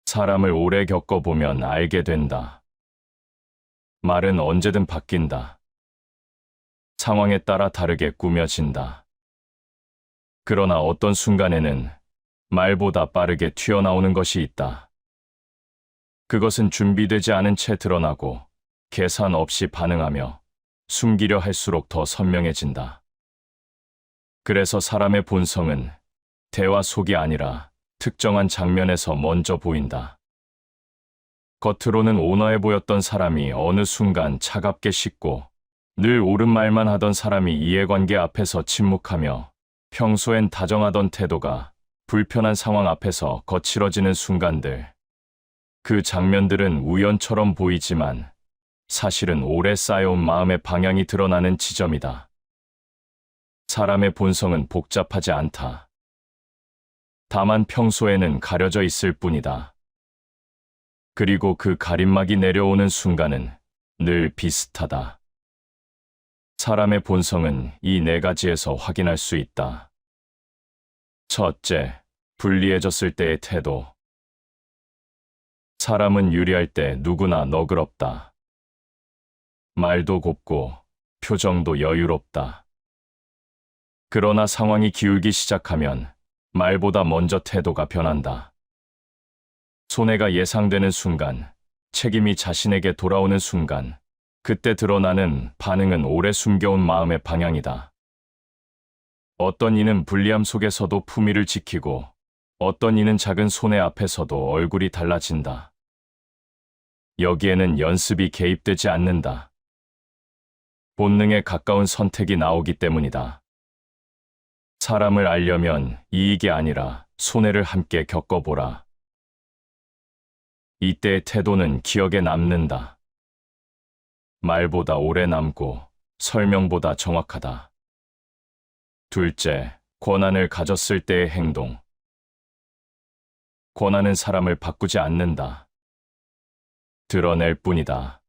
사람을 오래 겪어보면 알게 된다. 말은 언제든 바뀐다. 상황에 따라 다르게 꾸며진다. 그러나 어떤 순간에는 말보다 빠르게 튀어나오는 것이 있다. 그것은 준비되지 않은 채 드러나고 계산 없이 반응하며 숨기려 할수록 더 선명해진다. 그래서 사람의 본성은 대화 속이 아니라 특정한 장면에서 먼저 보인다. 겉으로는 온화해 보였던 사람이 어느 순간 차갑게 식고, 늘 옳은 말만 하던 사람이 이해관계 앞에서 침묵하며 평소엔 다정하던 태도가 불편한 상황 앞에서 거칠어지는 순간들. 그 장면들은 우연처럼 보이지만 사실은 오래 쌓여온 마음의 방향이 드러나는 지점이다. 사람의 본성은 복잡하지 않다. 다만 평소에는 가려져 있을 뿐이다. 그리고 그 가림막이 내려오는 순간은 늘 비슷하다. 사람의 본성은 이 네 가지에서 확인할 수 있다. 첫째, 불리해졌을 때의 태도. 사람은 유리할 때 누구나 너그럽다. 말도 곱고 표정도 여유롭다. 그러나 상황이 기울기 시작하면 말보다 먼저 태도가 변한다. 손해가 예상되는 순간, 책임이 자신에게 돌아오는 순간, 그때 드러나는 반응은 오래 숨겨온 마음의 방향이다. 어떤 이는 불리함 속에서도 품위를 지키고, 어떤 이는 작은 손해 앞에서도 얼굴이 달라진다. 여기에는 연습이 개입되지 않는다. 본능에 가까운 선택이 나오기 때문이다. 사람을 알려면 이익이 아니라 손해를 함께 겪어보라. 이때의 태도는 기억에 남는다. 말보다 오래 남고 설명보다 정확하다. 둘째, 권한을 가졌을 때의 행동. 권한은 사람을 바꾸지 않는다. 드러낼 뿐이다.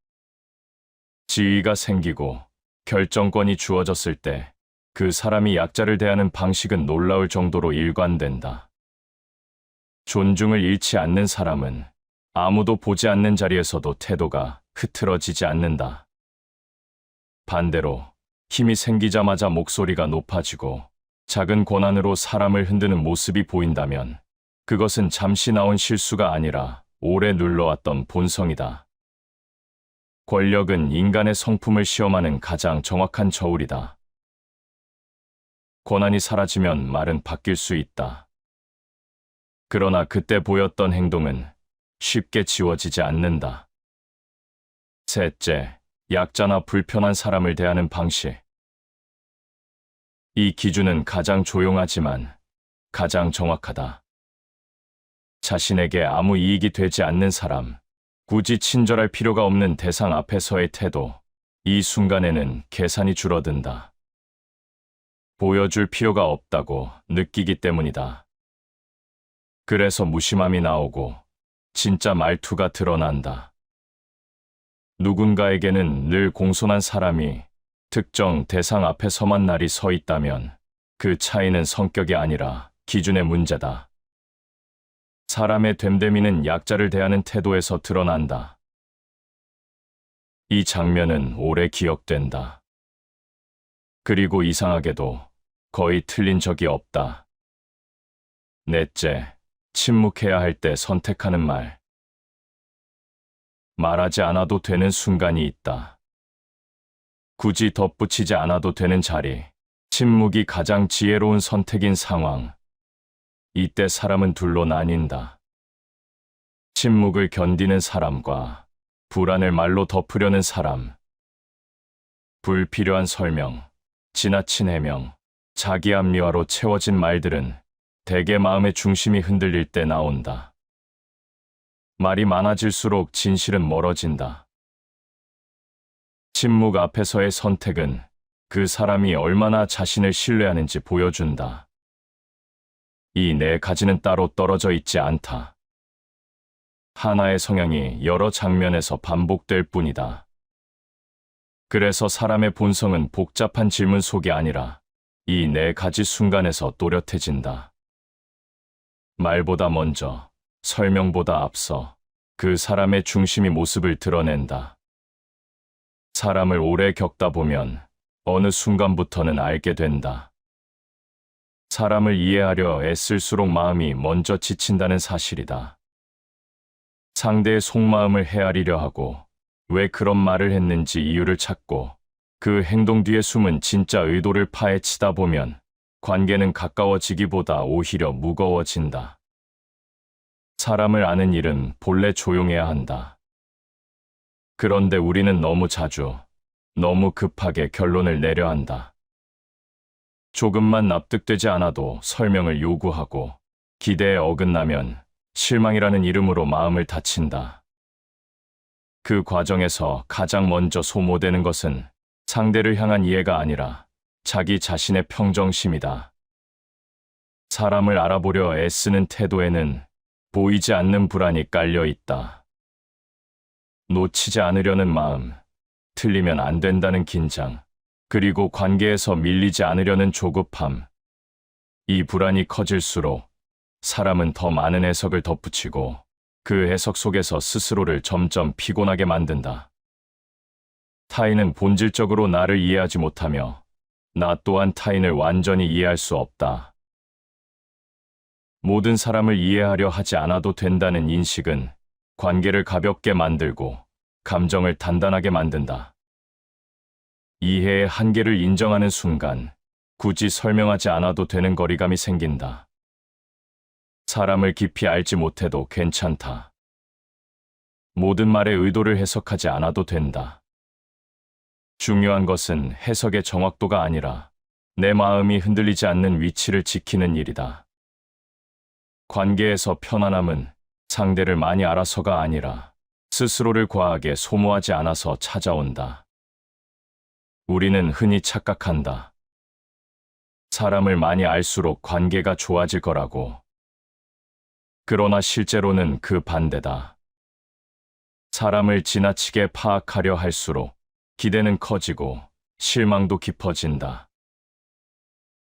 지위가 생기고 결정권이 주어졌을 때 그 사람이 약자를 대하는 방식은 놀라울 정도로 일관된다. 존중을 잃지 않는 사람은 아무도 보지 않는 자리에서도 태도가 흐트러지지 않는다. 반대로 힘이 생기자마자 목소리가 높아지고 작은 권한으로 사람을 흔드는 모습이 보인다면 그것은 잠시 나온 실수가 아니라 오래 눌러왔던 본성이다. 권력은 인간의 성품을 시험하는 가장 정확한 저울이다. 권한이 사라지면 말은 바뀔 수 있다. 그러나 그때 보였던 행동은 쉽게 지워지지 않는다. 셋째, 약자나 불편한 사람을 대하는 방식. 이 기준은 가장 조용하지만 가장 정확하다. 자신에게 아무 이익이 되지 않는 사람, 굳이 친절할 필요가 없는 대상 앞에서의 태도, 이 순간에는 계산이 줄어든다. 보여줄 필요가 없다고 느끼기 때문이다. 그래서 무심함이 나오고 진짜 말투가 드러난다. 누군가에게는 늘 공손한 사람이 특정 대상 앞에 서만 날이 서 있다면 그 차이는 성격이 아니라 기준의 문제다. 사람의 됨됨이는 약자를 대하는 태도에서 드러난다. 이 장면은 오래 기억된다. 그리고 이상하게도 거의 틀린 적이 없다. 넷째, 침묵해야 할 때 선택하는 말. 말하지 않아도 되는 순간이 있다. 굳이 덧붙이지 않아도 되는 자리, 침묵이 가장 지혜로운 선택인 상황. 이때 사람은 둘로 나뉜다. 침묵을 견디는 사람과 불안을 말로 덮으려는 사람. 불필요한 설명, 지나친 해명, 자기 합리화로 채워진 말들은 대개 마음의 중심이 흔들릴 때 나온다. 말이 많아질수록 진실은 멀어진다. 침묵 앞에서의 선택은 그 사람이 얼마나 자신을 신뢰하는지 보여준다. 이 네 가지는 따로 떨어져 있지 않다. 하나의 성향이 여러 장면에서 반복될 뿐이다. 그래서 사람의 본성은 복잡한 질문 속이 아니라 이 네 가지 순간에서 또렷해진다. 말보다 먼저, 설명보다 앞서 그 사람의 중심이 모습을 드러낸다. 사람을 오래 겪다 보면 어느 순간부터는 알게 된다. 사람을 이해하려 애쓸수록 마음이 먼저 지친다는 사실이다. 상대의 속마음을 헤아리려 하고 왜 그런 말을 했는지 이유를 찾고 그 행동 뒤에 숨은 진짜 의도를 파헤치다 보면 관계는 가까워지기보다 오히려 무거워진다. 사람을 아는 일은 본래 조용해야 한다. 그런데 우리는 너무 자주, 너무 급하게 결론을 내려 한다. 조금만 납득되지 않아도 설명을 요구하고 기대에 어긋나면 실망이라는 이름으로 마음을 다친다. 그 과정에서 가장 먼저 소모되는 것은 상대를 향한 이해가 아니라 자기 자신의 평정심이다. 사람을 알아보려 애쓰는 태도에는 보이지 않는 불안이 깔려 있다. 놓치지 않으려는 마음, 틀리면 안 된다는 긴장, 그리고 관계에서 밀리지 않으려는 조급함. 이 불안이 커질수록 사람은 더 많은 해석을 덧붙이고 그 해석 속에서 스스로를 점점 피곤하게 만든다. 타인은 본질적으로 나를 이해하지 못하며 나 또한 타인을 완전히 이해할 수 없다. 모든 사람을 이해하려 하지 않아도 된다는 인식은 관계를 가볍게 만들고 감정을 단단하게 만든다. 이해의 한계를 인정하는 순간 굳이 설명하지 않아도 되는 거리감이 생긴다. 사람을 깊이 알지 못해도 괜찮다. 모든 말의 의도를 해석하지 않아도 된다. 중요한 것은 해석의 정확도가 아니라 내 마음이 흔들리지 않는 위치를 지키는 일이다. 관계에서 편안함은 상대를 많이 알아서가 아니라 스스로를 과하게 소모하지 않아서 찾아온다. 우리는 흔히 착각한다. 사람을 많이 알수록 관계가 좋아질 거라고. 그러나 실제로는 그 반대다. 사람을 지나치게 파악하려 할수록 기대는 커지고 실망도 깊어진다.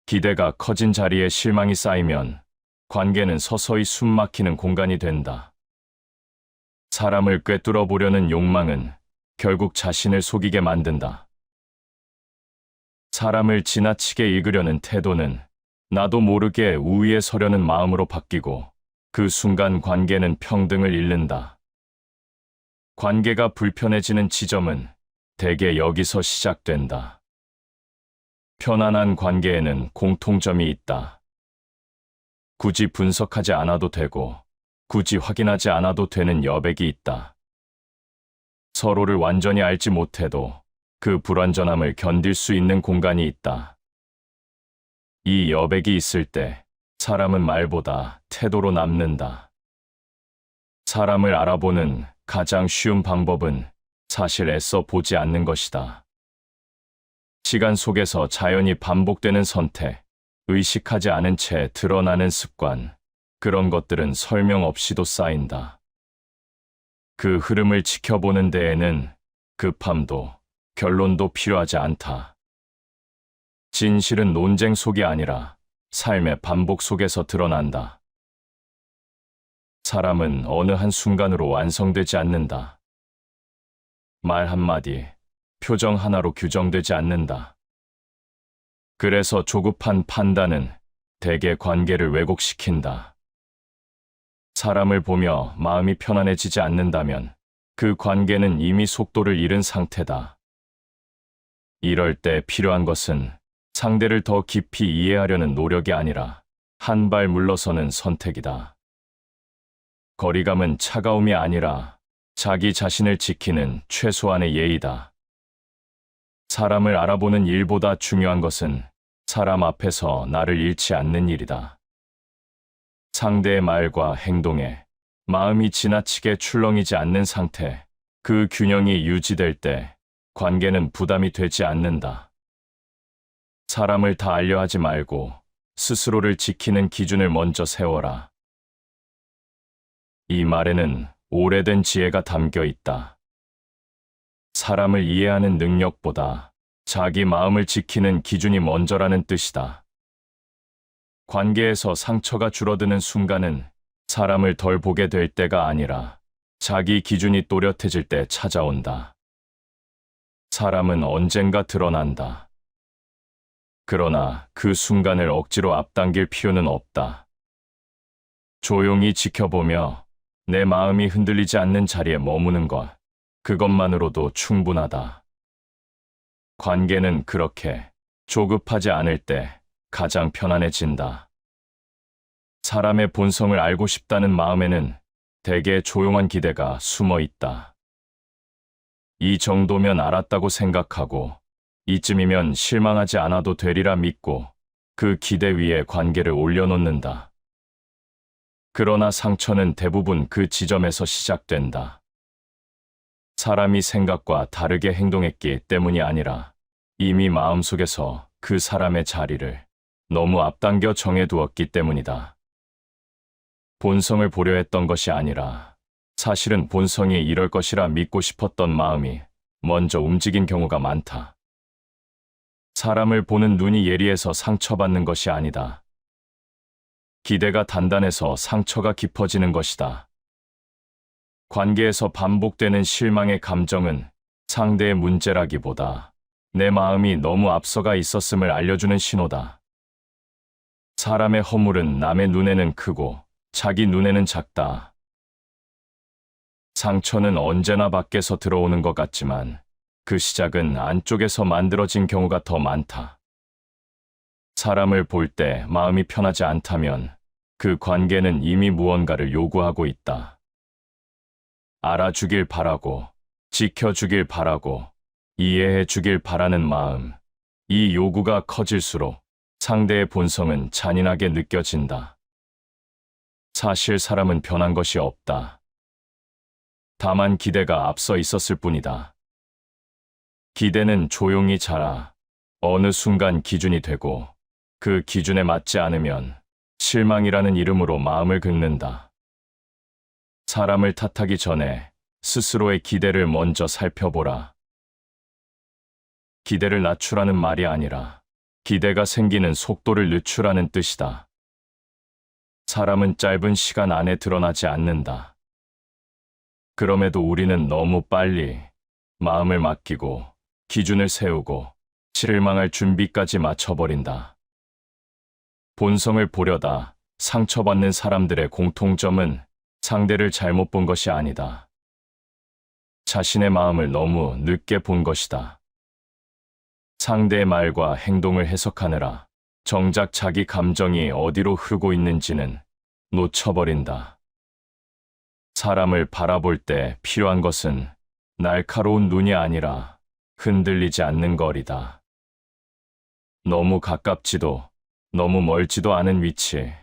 기대가 커진 자리에 실망이 쌓이면 관계는 서서히 숨막히는 공간이 된다. 사람을 꿰뚫어 보려는 욕망은 결국 자신을 속이게 만든다. 사람을 지나치게 읽으려는 태도는 나도 모르게 우위에 서려는 마음으로 바뀌고 그 순간 관계는 평등을 잃는다. 관계가 불편해지는 지점은 대개 여기서 시작된다. 편안한 관계에는 공통점이 있다. 굳이 분석하지 않아도 되고 굳이 확인하지 않아도 되는 여백이 있다. 서로를 완전히 알지 못해도 그 불완전함을 견딜 수 있는 공간이 있다. 이 여백이 있을 때 사람은 말보다 태도로 남는다. 사람을 알아보는 가장 쉬운 방법은 사실 애써 보지 않는 것이다. 시간 속에서 자연히 반복되는 선택, 의식하지 않은 채 드러나는 습관, 그런 것들은 설명 없이도 쌓인다. 그 흐름을 지켜보는 데에는 급함도 결론도 필요하지 않다. 진실은 논쟁 속이 아니라 삶의 반복 속에서 드러난다. 사람은 어느 한순간으로 완성되지 않는다. 말 한마디, 표정 하나로 규정되지 않는다. 그래서 조급한 판단은 대개 관계를 왜곡시킨다. 사람을 보며 마음이 편안해지지 않는다면 그 관계는 이미 속도를 잃은 상태다. 이럴 때 필요한 것은 상대를 더 깊이 이해하려는 노력이 아니라 한 발 물러서는 선택이다. 거리감은 차가움이 아니라 자기 자신을 지키는 최소한의 예의다. 사람을 알아보는 일보다 중요한 것은 사람 앞에서 나를 잃지 않는 일이다. 상대의 말과 행동에 마음이 지나치게 출렁이지 않는 상태, 그 균형이 유지될 때 관계는 부담이 되지 않는다. 사람을 다 알려 하지 말고 스스로를 지키는 기준을 먼저 세워라. 이 말에는 오래된 지혜가 담겨 있다. 사람을 이해하는 능력보다 자기 마음을 지키는 기준이 먼저라는 뜻이다. 관계에서 상처가 줄어드는 순간은 사람을 덜 보게 될 때가 아니라 자기 기준이 또렷해질 때 찾아온다. 사람은 언젠가 드러난다. 그러나 그 순간을 억지로 앞당길 필요는 없다. 조용히 지켜보며 내 마음이 흔들리지 않는 자리에 머무는 것, 그것만으로도 충분하다. 관계는 그렇게 조급하지 않을 때 가장 편안해진다. 사람의 본성을 알고 싶다는 마음에는 대개 조용한 기대가 숨어 있다. 이 정도면 알았다고 생각하고 이쯤이면 실망하지 않아도 되리라 믿고 그 기대 위에 관계를 올려놓는다. 그러나 상처는 대부분 그 지점에서 시작된다. 사람이 생각과 다르게 행동했기 때문이 아니라 이미 마음속에서 그 사람의 자리를 너무 앞당겨 정해두었기 때문이다. 본성을 보려 했던 것이 아니라 사실은 본성이 이럴 것이라 믿고 싶었던 마음이 먼저 움직인 경우가 많다. 사람을 보는 눈이 예리해서 상처받는 것이 아니다. 기대가 단단해서 상처가 깊어지는 것이다. 관계에서 반복되는 실망의 감정은 상대의 문제라기보다 내 마음이 너무 앞서가 있었음을 알려주는 신호다. 사람의 허물은 남의 눈에는 크고 자기 눈에는 작다. 상처는 언제나 밖에서 들어오는 것 같지만 그 시작은 안쪽에서 만들어진 경우가 더 많다. 사람을 볼 때 마음이 편하지 않다면 그 관계는 이미 무언가를 요구하고 있다. 알아주길 바라고, 지켜주길 바라고, 이해해주길 바라는 마음, 이 요구가 커질수록 상대의 본성은 잔인하게 느껴진다. 사실 사람은 변한 것이 없다. 다만 기대가 앞서 있었을 뿐이다. 기대는 조용히 자라 어느 순간 기준이 되고 그 기준에 맞지 않으면 실망이라는 이름으로 마음을 긁는다. 사람을 탓하기 전에 스스로의 기대를 먼저 살펴보라. 기대를 낮추라는 말이 아니라 기대가 생기는 속도를 늦추라는 뜻이다. 사람은 짧은 시간 안에 드러나지 않는다. 그럼에도 우리는 너무 빨리 마음을 맡기고 기준을 세우고 실망할 준비까지 맞춰버린다. 본성을 보려다 상처받는 사람들의 공통점은 상대를 잘못 본 것이 아니다. 자신의 마음을 너무 늦게 본 것이다. 상대의 말과 행동을 해석하느라 정작 자기 감정이 어디로 흐르고 있는지는 놓쳐버린다. 사람을 바라볼 때 필요한 것은 날카로운 눈이 아니라 흔들리지 않는 거리다. 너무 가깝지도 너무 멀지도 않은 위치,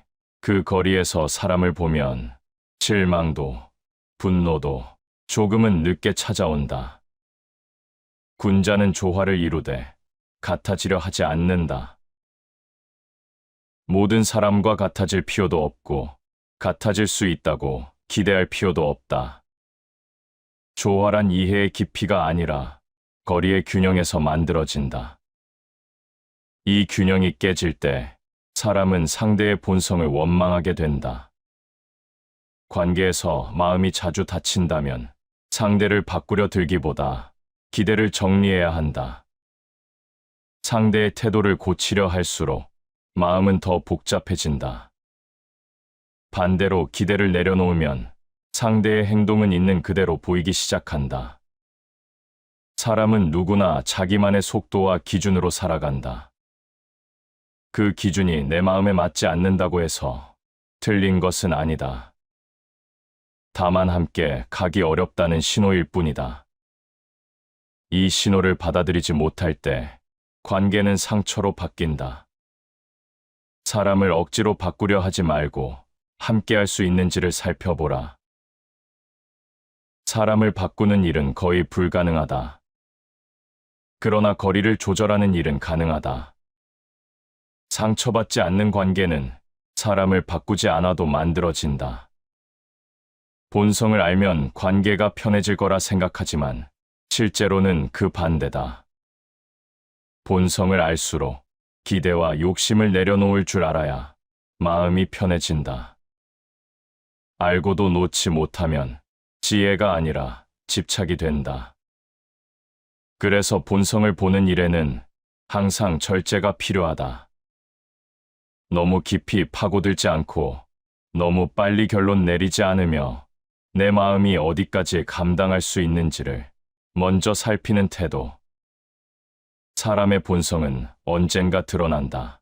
그 거리에서 사람을 보면 실망도, 분노도 조금은 늦게 찾아온다. 군자는 조화를 이루되 같아지려 하지 않는다. 모든 사람과 같아질 필요도 없고 같아질 수 있다고 기대할 필요도 없다. 조화란 이해의 깊이가 아니라 거리의 균형에서 만들어진다. 이 균형이 깨질 때 사람은 상대의 본성을 원망하게 된다. 관계에서 마음이 자주 다친다면 상대를 바꾸려 들기보다 기대를 정리해야 한다. 상대의 태도를 고치려 할수록 마음은 더 복잡해진다. 반대로 기대를 내려놓으면 상대의 행동은 있는 그대로 보이기 시작한다. 사람은 누구나 자기만의 속도와 기준으로 살아간다. 그 기준이 내 마음에 맞지 않는다고 해서 틀린 것은 아니다. 다만 함께 가기 어렵다는 신호일 뿐이다. 이 신호를 받아들이지 못할 때 관계는 상처로 바뀐다. 사람을 억지로 바꾸려 하지 말고 함께 할 수 있는지를 살펴보라. 사람을 바꾸는 일은 거의 불가능하다. 그러나 거리를 조절하는 일은 가능하다. 상처받지 않는 관계는 사람을 바꾸지 않아도 만들어진다. 본성을 알면 관계가 편해질 거라 생각하지만 실제로는 그 반대다. 본성을 알수록 기대와 욕심을 내려놓을 줄 알아야 마음이 편해진다. 알고도 놓지 못하면 지혜가 아니라 집착이 된다. 그래서 본성을 보는 일에는 항상 절제가 필요하다. 너무 깊이 파고들지 않고 너무 빨리 결론 내리지 않으며 내 마음이 어디까지 감당할 수 있는지를 먼저 살피는 태도. 사람의 본성은 언젠가 드러난다.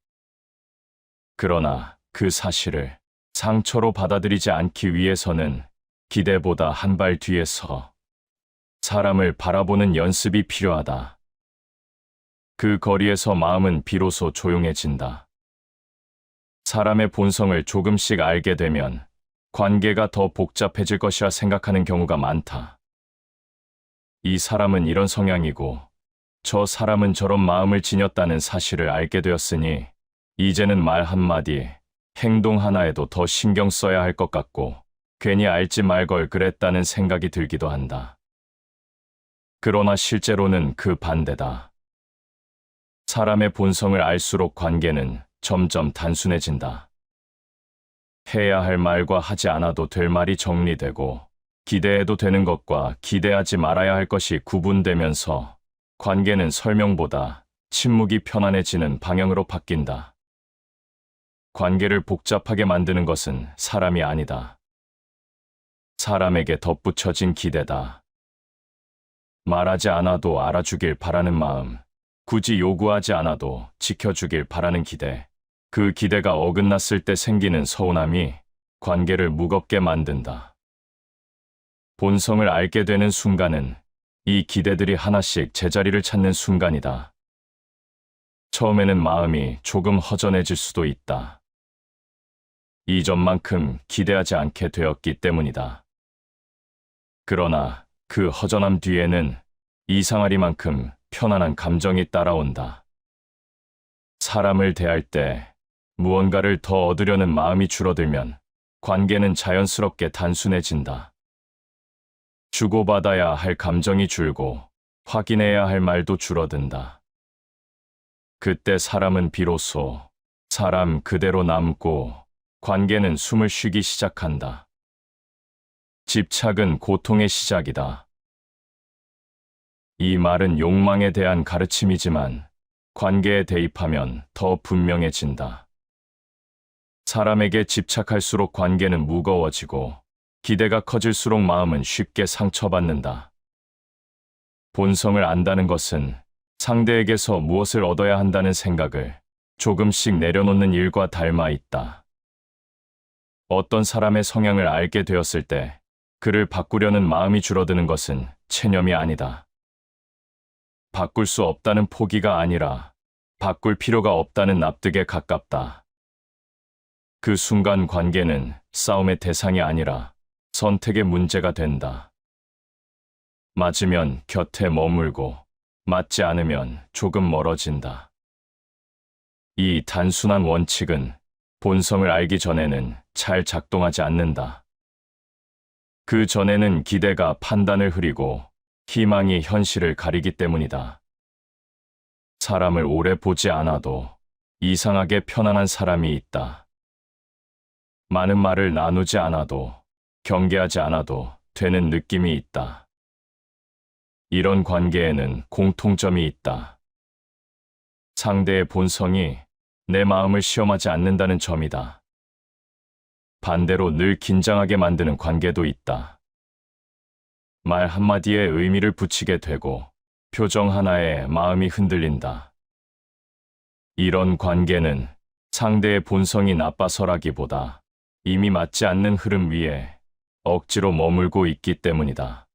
그러나 그 사실을 상처로 받아들이지 않기 위해서는 기대보다 한 발 뒤에서 사람을 바라보는 연습이 필요하다. 그 거리에서 마음은 비로소 조용해진다. 사람의 본성을 조금씩 알게 되면 관계가 더 복잡해질 것이라 생각하는 경우가 많다. 이 사람은 이런 성향이고 저 사람은 저런 마음을 지녔다는 사실을 알게 되었으니 이제는 말 한마디, 행동 하나에도 더 신경 써야 할 것 같고 괜히 알지 말 걸 그랬다는 생각이 들기도 한다. 그러나 실제로는 그 반대다. 사람의 본성을 알수록 관계는 점점 단순해진다. 해야 할 말과 하지 않아도 될 말이 정리되고 기대해도 되는 것과 기대하지 말아야 할 것이 구분되면서 관계는 설명보다 침묵이 편안해지는 방향으로 바뀐다. 관계를 복잡하게 만드는 것은 사람이 아니다. 사람에게 덧붙여진 기대다. 말하지 않아도 알아주길 바라는 마음, 굳이 요구하지 않아도 지켜주길 바라는 기대, 그 기대가 어긋났을 때 생기는 서운함이 관계를 무겁게 만든다. 본성을 알게 되는 순간은 이 기대들이 하나씩 제자리를 찾는 순간이다. 처음에는 마음이 조금 허전해질 수도 있다. 이전만큼 기대하지 않게 되었기 때문이다. 그러나 그 허전함 뒤에는 이상하리만큼 편안한 감정이 따라온다. 사람을 대할 때 무언가를 더 얻으려는 마음이 줄어들면 관계는 자연스럽게 단순해진다. 주고받아야 할 감정이 줄고 확인해야 할 말도 줄어든다. 그때 사람은 비로소 사람 그대로 남고 관계는 숨을 쉬기 시작한다. 집착은 고통의 시작이다. 이 말은 욕망에 대한 가르침이지만 관계에 대입하면 더 분명해진다. 사람에게 집착할수록 관계는 무거워지고 기대가 커질수록 마음은 쉽게 상처받는다. 본성을 안다는 것은 상대에게서 무엇을 얻어야 한다는 생각을 조금씩 내려놓는 일과 닮아 있다. 어떤 사람의 성향을 알게 되었을 때 그를 바꾸려는 마음이 줄어드는 것은 체념이 아니다. 바꿀 수 없다는 포기가 아니라 바꿀 필요가 없다는 납득에 가깝다. 그 순간 관계는 싸움의 대상이 아니라 선택의 문제가 된다. 맞으면 곁에 머물고 맞지 않으면 조금 멀어진다. 이 단순한 원칙은 본성을 알기 전에는 잘 작동하지 않는다. 그 전에는 기대가 판단을 흐리고 희망이 현실을 가리기 때문이다. 사람을 오래 보지 않아도 이상하게 편안한 사람이 있다. 많은 말을 나누지 않아도 경계하지 않아도 되는 느낌이 있다. 이런 관계에는 공통점이 있다. 상대의 본성이 내 마음을 시험하지 않는다는 점이다. 반대로 늘 긴장하게 만드는 관계도 있다. 말 한마디에 의미를 붙이게 되고 표정 하나에 마음이 흔들린다. 이런 관계는 상대의 본성이 나빠서라기보다 이미 맞지 않는 흐름 위에 억지로 머물고 있기 때문이다.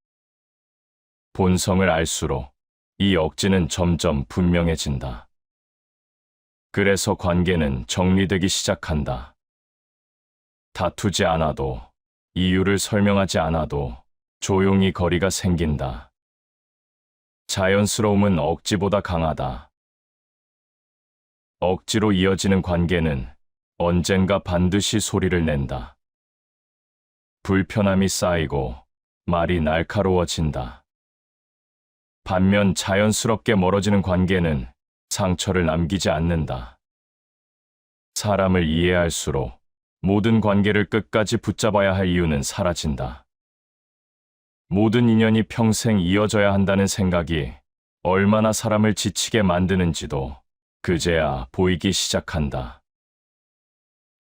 본성을 알수록 이 억지는 점점 분명해진다. 그래서 관계는 정리되기 시작한다. 다투지 않아도, 이유를 설명하지 않아도 조용히 거리가 생긴다. 자연스러움은 억지보다 강하다. 억지로 이어지는 관계는 언젠가 반드시 소리를 낸다. 불편함이 쌓이고 말이 날카로워진다. 반면 자연스럽게 멀어지는 관계는 상처를 남기지 않는다. 사람을 이해할수록 모든 관계를 끝까지 붙잡아야 할 이유는 사라진다. 모든 인연이 평생 이어져야 한다는 생각이 얼마나 사람을 지치게 만드는지도 그제야 보이기 시작한다.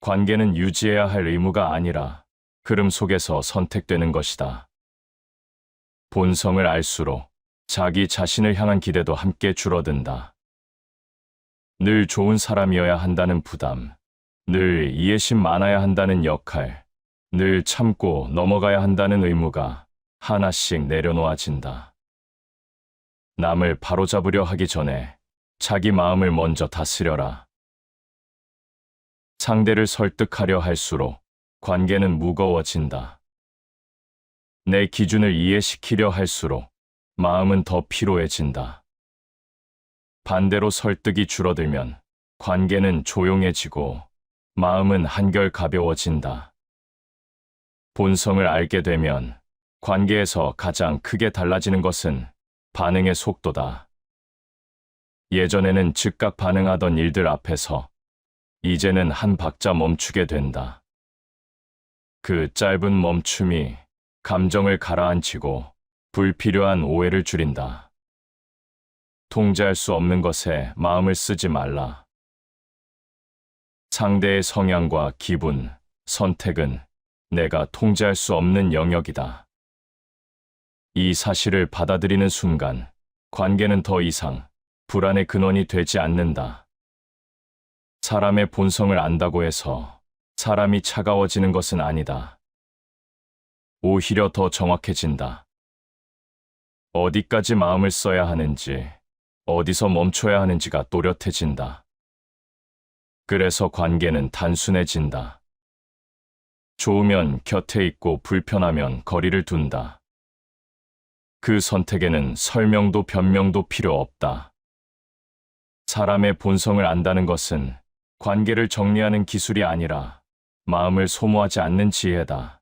관계는 유지해야 할 의무가 아니라 흐름 속에서 선택되는 것이다. 본성을 알수록 자기 자신을 향한 기대도 함께 줄어든다. 늘 좋은 사람이어야 한다는 부담, 늘 이해심 많아야 한다는 역할, 늘 참고 넘어가야 한다는 의무가 하나씩 내려놓아진다. 남을 바로잡으려 하기 전에 자기 마음을 먼저 다스려라. 상대를 설득하려 할수록 관계는 무거워진다. 내 기준을 이해시키려 할수록 마음은 더 피로해진다. 반대로 설득이 줄어들면 관계는 조용해지고 마음은 한결 가벼워진다. 본성을 알게 되면 관계에서 가장 크게 달라지는 것은 반응의 속도다. 예전에는 즉각 반응하던 일들 앞에서 이제는 한 박자 멈추게 된다. 그 짧은 멈춤이 감정을 가라앉히고 불필요한 오해를 줄인다. 통제할 수 없는 것에 마음을 쓰지 말라. 상대의 성향과 기분, 선택은 내가 통제할 수 없는 영역이다. 이 사실을 받아들이는 순간 관계는 더 이상 불안의 근원이 되지 않는다. 사람의 본성을 안다고 해서 사람이 차가워지는 것은 아니다. 오히려 더 정확해진다. 어디까지 마음을 써야 하는지, 어디서 멈춰야 하는지가 또렷해진다. 그래서 관계는 단순해진다. 좋으면 곁에 있고 불편하면 거리를 둔다. 그 선택에는 설명도 변명도 필요 없다. 사람의 본성을 안다는 것은 관계를 정리하는 기술이 아니라 마음을 소모하지 않는 지혜다.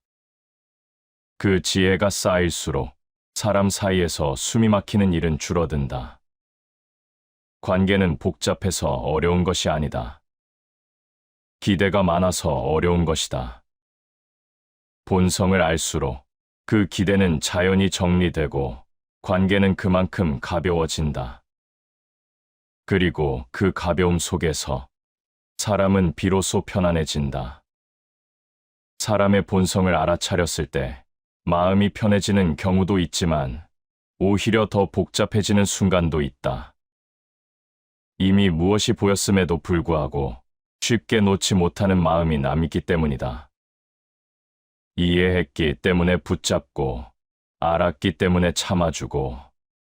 그 지혜가 쌓일수록 사람 사이에서 숨이 막히는 일은 줄어든다. 관계는 복잡해서 어려운 것이 아니다. 기대가 많아서 어려운 것이다. 본성을 알수록 그 기대는 자연히 정리되고 관계는 그만큼 가벼워진다. 그리고 그 가벼움 속에서 사람은 비로소 편안해진다. 사람의 본성을 알아차렸을 때 마음이 편해지는 경우도 있지만 오히려 더 복잡해지는 순간도 있다. 이미 무엇이 보였음에도 불구하고 쉽게 놓지 못하는 마음이 남있기 때문이다. 이해했기 때문에 붙잡고, 알았기 때문에 참아주고,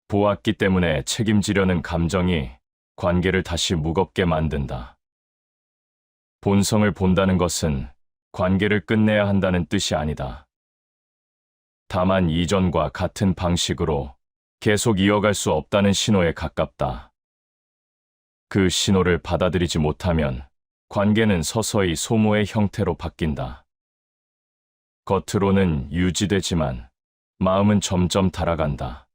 보았기 때문에 책임지려는 감정이 관계를 다시 무겁게 만든다. 본성을 본다는 것은 관계를 끝내야 한다는 뜻이 아니다. 다만 이전과 같은 방식으로 계속 이어갈 수 없다는 신호에 가깝다. 그 신호를 받아들이지 못하면 관계는 서서히 소모의 형태로 바뀐다. 겉으로는 유지되지만 마음은 점점 달아간다.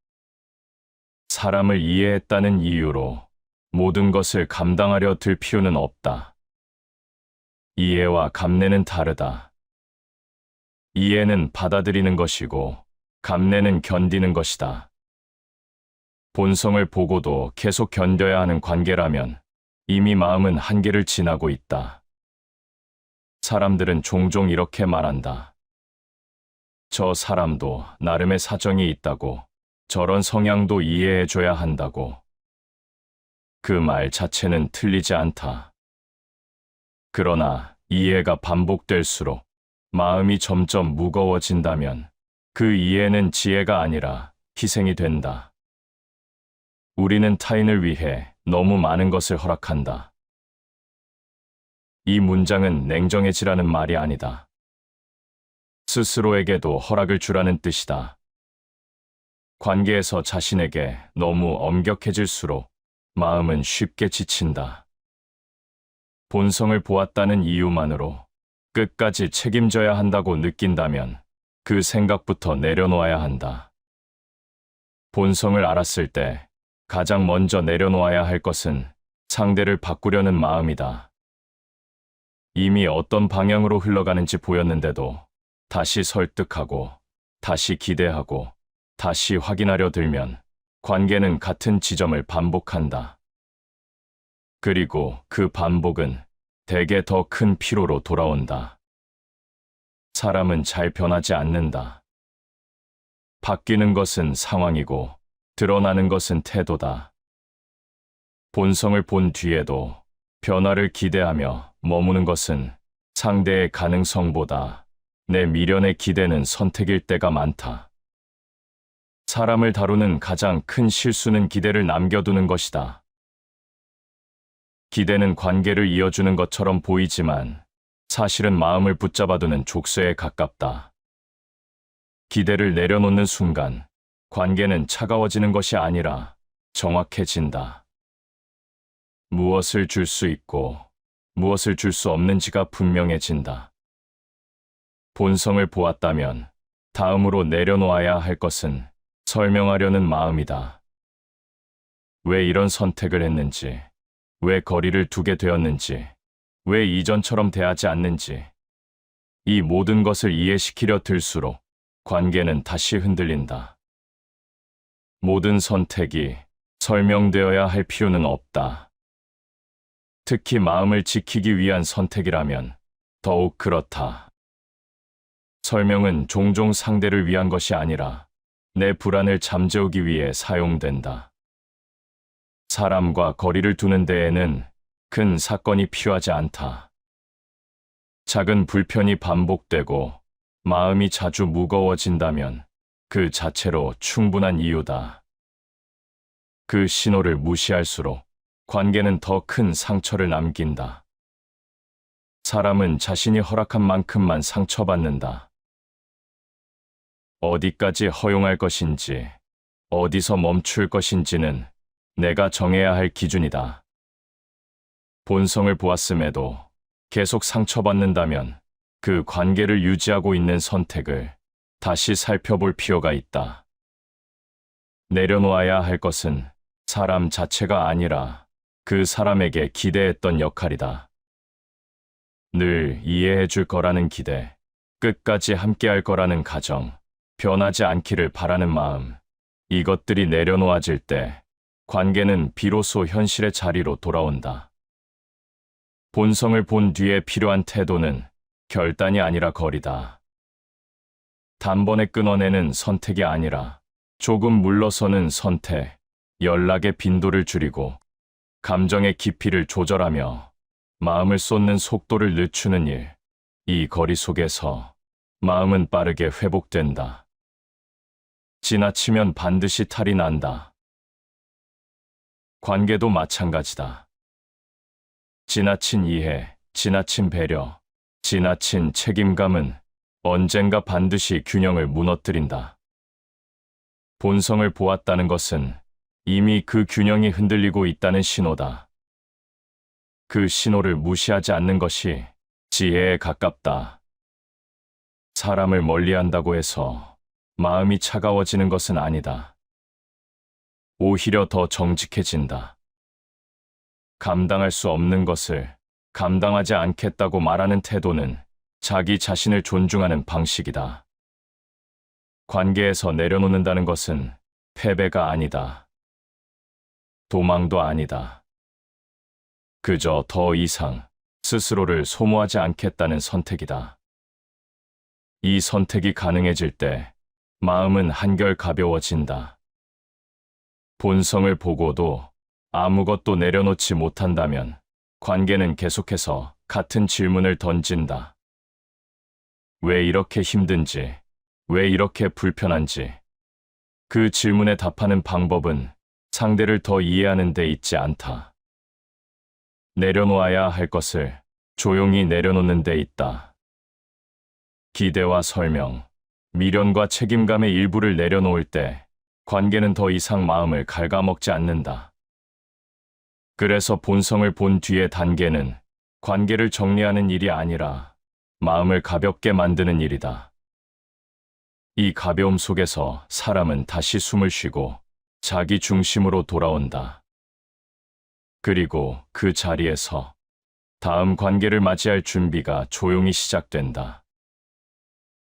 사람을 이해했다는 이유로 모든 것을 감당하려 들 필요는 없다. 이해와 감내는 다르다. 이해는 받아들이는 것이고 감내는 견디는 것이다. 본성을 보고도 계속 견뎌야 하는 관계라면 이미 마음은 한계를 지나고 있다. 사람들은 종종 이렇게 말한다. 저 사람도 나름의 사정이 있다고, 저런 성향도 이해해줘야 한다고. 그 말 자체는 틀리지 않다. 그러나 이해가 반복될수록 마음이 점점 무거워진다면 그 이해는 지혜가 아니라 희생이 된다. 우리는 타인을 위해 너무 많은 것을 허락한다. 이 문장은 냉정해지라는 말이 아니다. 스스로에게도 허락을 주라는 뜻이다. 관계에서 자신에게 너무 엄격해질수록 마음은 쉽게 지친다. 본성을 보았다는 이유만으로 끝까지 책임져야 한다고 느낀다면 그 생각부터 내려놓아야 한다. 본성을 알았을 때 가장 먼저 내려놓아야 할 것은 상대를 바꾸려는 마음이다. 이미 어떤 방향으로 흘러가는지 보였는데도 다시 설득하고, 다시 기대하고, 다시 확인하려 들면 관계는 같은 지점을 반복한다. 그리고 그 반복은 대개 더 큰 피로로 돌아온다. 사람은 잘 변하지 않는다. 바뀌는 것은 상황이고 드러나는 것은 태도다. 본성을 본 뒤에도 변화를 기대하며 머무는 것은 상대의 가능성보다 내 미련에 기대는 선택일 때가 많다. 사람을 다루는 가장 큰 실수는 기대를 남겨두는 것이다. 기대는 관계를 이어주는 것처럼 보이지만 사실은 마음을 붙잡아두는 족쇄에 가깝다. 기대를 내려놓는 순간 관계는 차가워지는 것이 아니라 정확해진다. 무엇을 줄 수 있고 무엇을 줄 수 없는지가 분명해진다. 본성을 보았다면 다음으로 내려놓아야 할 것은 설명하려는 마음이다. 왜 이런 선택을 했는지, 왜 거리를 두게 되었는지, 왜 이전처럼 대하지 않는지, 이 모든 것을 이해시키려 들수록 관계는 다시 흔들린다. 모든 선택이 설명되어야 할 필요는 없다. 특히 마음을 지키기 위한 선택이라면 더욱 그렇다. 설명은 종종 상대를 위한 것이 아니라 내 불안을 잠재우기 위해 사용된다. 사람과 거리를 두는 데에는 큰 사건이 필요하지 않다. 작은 불편이 반복되고 마음이 자주 무거워진다면 그 자체로 충분한 이유다. 그 신호를 무시할수록 관계는 더 큰 상처를 남긴다. 사람은 자신이 허락한 만큼만 상처받는다. 어디까지 허용할 것인지, 어디서 멈출 것인지는 내가 정해야 할 기준이다. 본성을 보았음에도 계속 상처받는다면 그 관계를 유지하고 있는 선택을 다시 살펴볼 필요가 있다. 내려놓아야 할 것은 사람 자체가 아니라 그 사람에게 기대했던 역할이다. 늘 이해해 줄 거라는 기대, 끝까지 함께할 거라는 가정, 변하지 않기를 바라는 마음, 이것들이 내려놓아질 때 관계는 비로소 현실의 자리로 돌아온다. 본성을 본 뒤에 필요한 태도는 결단이 아니라 거리다. 단번에 끊어내는 선택이 아니라 조금 물러서는 선택, 연락의 빈도를 줄이고 감정의 깊이를 조절하며 마음을 쏟는 속도를 늦추는 일, 이 거리 속에서 마음은 빠르게 회복된다. 지나치면 반드시 탈이 난다. 관계도 마찬가지다. 지나친 이해, 지나친 배려, 지나친 책임감은 언젠가 반드시 균형을 무너뜨린다. 본성을 보았다는 것은 이미 그 균형이 흔들리고 있다는 신호다. 그 신호를 무시하지 않는 것이 지혜에 가깝다. 사람을 멀리한다고 해서 마음이 차가워지는 것은 아니다. 오히려 더 정직해진다. 감당할 수 없는 것을 감당하지 않겠다고 말하는 태도는 자기 자신을 존중하는 방식이다. 관계에서 내려놓는다는 것은 패배가 아니다. 도망도 아니다. 그저 더 이상 스스로를 소모하지 않겠다는 선택이다. 이 선택이 가능해질 때 마음은 한결 가벼워진다. 본성을 보고도 아무것도 내려놓지 못한다면 관계는 계속해서 같은 질문을 던진다. 왜 이렇게 힘든지, 왜 이렇게 불편한지, 그 질문에 답하는 방법은 상대를 더 이해하는 데 있지 않다. 내려놓아야 할 것을 조용히 내려놓는 데 있다. 기대와 설명, 미련과 책임감의 일부를 내려놓을 때 관계는 더 이상 마음을 갉아먹지 않는다. 그래서 본성을 본 뒤의 단계는 관계를 정리하는 일이 아니라 마음을 가볍게 만드는 일이다. 이 가벼움 속에서 사람은 다시 숨을 쉬고 자기 중심으로 돌아온다. 그리고 그 자리에서 다음 관계를 맞이할 준비가 조용히 시작된다.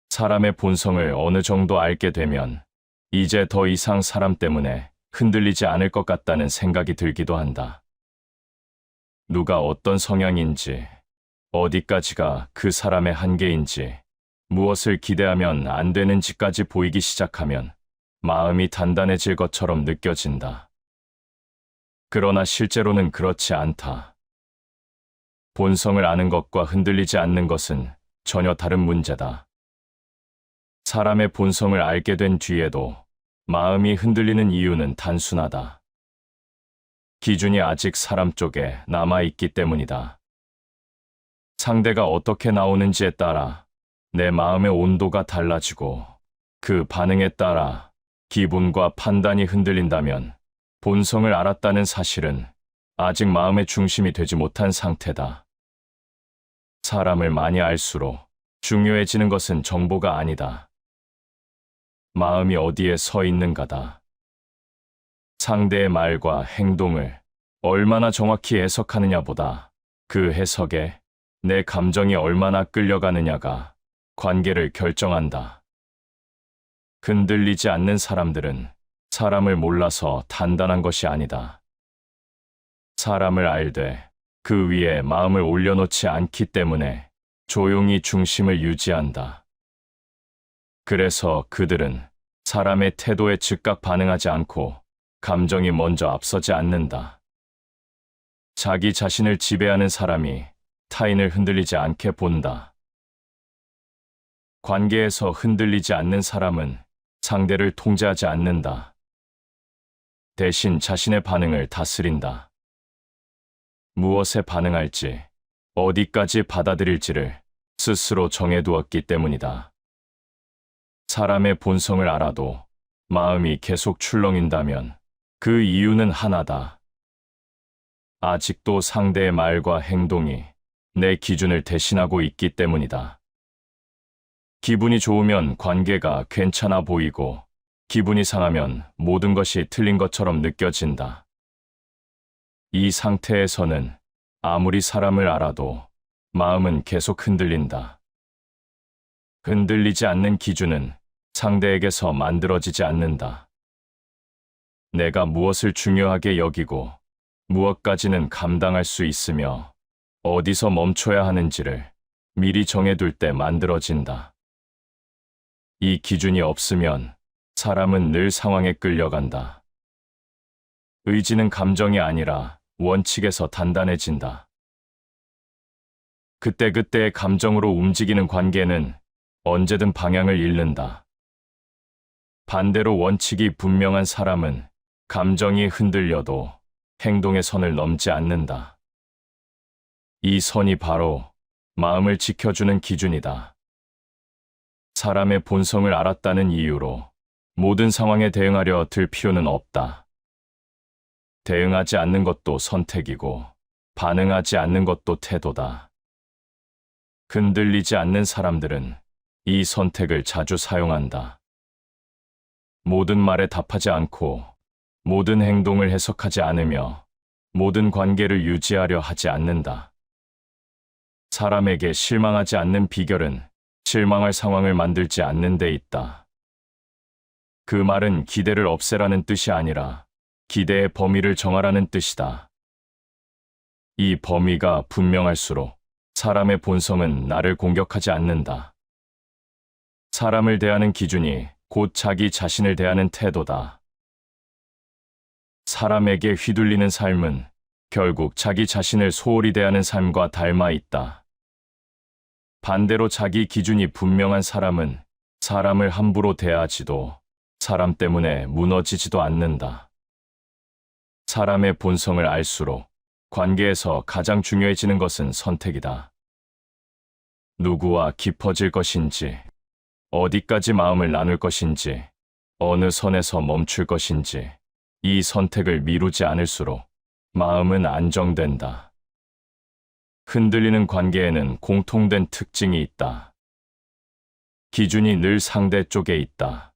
사람의 본성을 어느 정도 알게 되면 이제 더 이상 사람 때문에 흔들리지 않을 것 같다는 생각이 들기도 한다. 누가 어떤 성향인지, 어디까지가 그 사람의 한계인지, 무엇을 기대하면 안 되는지까지 보이기 시작하면 마음이 단단해질 것처럼 느껴진다. 그러나 실제로는 그렇지 않다. 본성을 아는 것과 흔들리지 않는 것은 전혀 다른 문제다. 사람의 본성을 알게 된 뒤에도 마음이 흔들리는 이유는 단순하다. 기준이 아직 사람 쪽에 남아있기 때문이다. 상대가 어떻게 나오는지에 따라 내 마음의 온도가 달라지고 그 반응에 따라 기분과 판단이 흔들린다면 본성을 알았다는 사실은 아직 마음의 중심이 되지 못한 상태다. 사람을 많이 알수록 중요해지는 것은 정보가 아니다. 마음이 어디에 서 있는가다. 상대의 말과 행동을 얼마나 정확히 해석하느냐보다 그 해석에 내 감정이 얼마나 끌려가느냐가 관계를 결정한다. 흔들리지 않는 사람들은 사람을 몰라서 단단한 것이 아니다. 사람을 알되 그 위에 마음을 올려놓지 않기 때문에 조용히 중심을 유지한다. 그래서 그들은 사람의 태도에 즉각 반응하지 않고 감정이 먼저 앞서지 않는다. 자기 자신을 지배하는 사람이 타인을 흔들리지 않게 본다. 관계에서 흔들리지 않는 사람은 상대를 통제하지 않는다. 대신 자신의 반응을 다스린다. 무엇에 반응할지, 어디까지 받아들일지를 스스로 정해두었기 때문이다. 사람의 본성을 알아도 마음이 계속 출렁인다면 그 이유는 하나다. 아직도 상대의 말과 행동이 내 기준을 대신하고 있기 때문이다. 기분이 좋으면 관계가 괜찮아 보이고 기분이 상하면 모든 것이 틀린 것처럼 느껴진다. 이 상태에서는 아무리 사람을 알아도 마음은 계속 흔들린다. 흔들리지 않는 기준은 상대에게서 만들어지지 않는다. 내가 무엇을 중요하게 여기고 무엇까지는 감당할 수 있으며 어디서 멈춰야 하는지를 미리 정해둘 때 만들어진다. 이 기준이 없으면 사람은 늘 상황에 끌려간다. 의지는 감정이 아니라 원칙에서 단단해진다. 그때그때의 감정으로 움직이는 관계는 언제든 방향을 잃는다. 반대로 원칙이 분명한 사람은 감정이 흔들려도 행동의 선을 넘지 않는다. 이 선이 바로 마음을 지켜주는 기준이다. 사람의 본성을 알았다는 이유로 모든 상황에 대응하려 들 필요는 없다. 대응하지 않는 것도 선택이고 반응하지 않는 것도 태도다. 흔들리지 않는 사람들은 이 선택을 자주 사용한다. 모든 말에 답하지 않고 모든 행동을 해석하지 않으며 모든 관계를 유지하려 하지 않는다. 사람에게 실망하지 않는 비결은 실망할 상황을 만들지 않는 데 있다. 그 말은 기대를 없애라는 뜻이 아니라 기대의 범위를 정하라는 뜻이다. 이 범위가 분명할수록 사람의 본성은 나를 공격하지 않는다. 사람을 대하는 기준이 곧 자기 자신을 대하는 태도다. 사람에게 휘둘리는 삶은 결국 자기 자신을 소홀히 대하는 삶과 닮아 있다. 반대로 자기 기준이 분명한 사람은 사람을 함부로 대하지도 사람 때문에 무너지지도 않는다. 사람의 본성을 알수록 관계에서 가장 중요해지는 것은 선택이다. 누구와 깊어질 것인지, 어디까지 마음을 나눌 것인지, 어느 선에서 멈출 것인지, 이 선택을 미루지 않을수록 마음은 안정된다. 흔들리는 관계에는 공통된 특징이 있다. 기준이 늘 상대 쪽에 있다.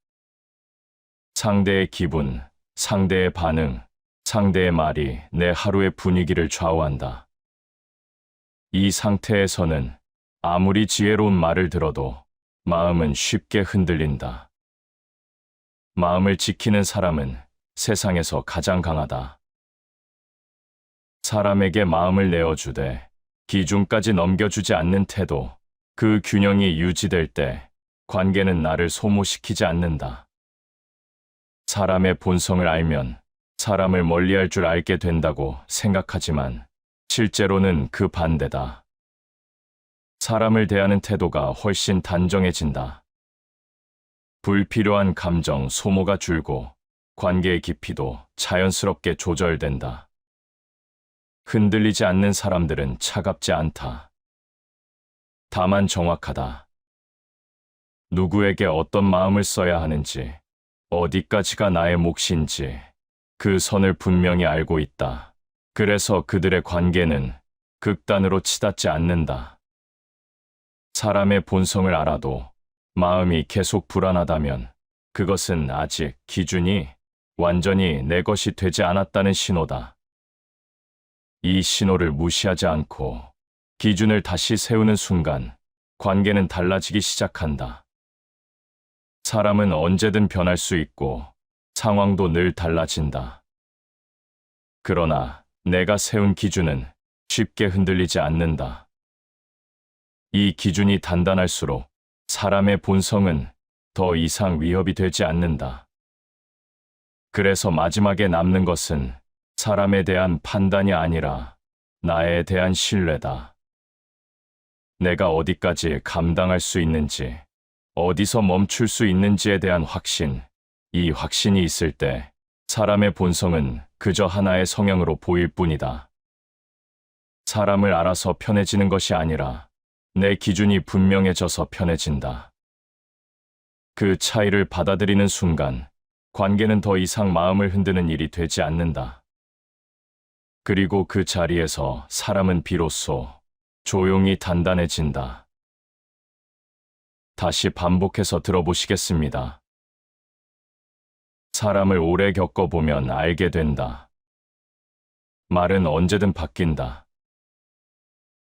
상대의 기분, 상대의 반응, 상대의 말이 내 하루의 분위기를 좌우한다. 이 상태에서는 아무리 지혜로운 말을 들어도 마음은 쉽게 흔들린다. 마음을 지키는 사람은 세상에서 가장 강하다. 사람에게 마음을 내어주되 기준까지 넘겨주지 않는 태도, 그 균형이 유지될 때 관계는 나를 소모시키지 않는다. 사람의 본성을 알면 사람을 멀리할 줄 알게 된다고 생각하지만 실제로는 그 반대다. 사람을 대하는 태도가 훨씬 단정해진다. 불필요한 감정 소모가 줄고 관계의 깊이도 자연스럽게 조절된다. 흔들리지 않는 사람들은 차갑지 않다. 다만 정확하다. 누구에게 어떤 마음을 써야 하는지, 어디까지가 나의 몫인지 그 선을 분명히 알고 있다. 그래서 그들의 관계는 극단으로 치닫지 않는다. 사람의 본성을 알아도 마음이 계속 불안하다면 그것은 아직 기준이 완전히 내 것이 되지 않았다는 신호다. 이 신호를 무시하지 않고 기준을 다시 세우는 순간 관계는 달라지기 시작한다. 사람은 언제든 변할 수 있고 상황도 늘 달라진다. 그러나 내가 세운 기준은 쉽게 흔들리지 않는다. 이 기준이 단단할수록 사람의 본성은 더 이상 위협이 되지 않는다. 그래서 마지막에 남는 것은 사람에 대한 판단이 아니라 나에 대한 신뢰다. 내가 어디까지 감당할 수 있는지, 어디서 멈출 수 있는지에 대한 확신, 이 확신이 있을 때 사람의 본성은 그저 하나의 성향으로 보일 뿐이다. 사람을 알아서 편해지는 것이 아니라 내 기준이 분명해져서 편해진다. 그 차이를 받아들이는 순간 관계는 더 이상 마음을 흔드는 일이 되지 않는다. 그리고 그 자리에서 사람은 비로소 조용히 단단해진다. 다시 반복해서 들어보시겠습니다. 사람을 오래 겪어보면 알게 된다. 말은 언제든 바뀐다.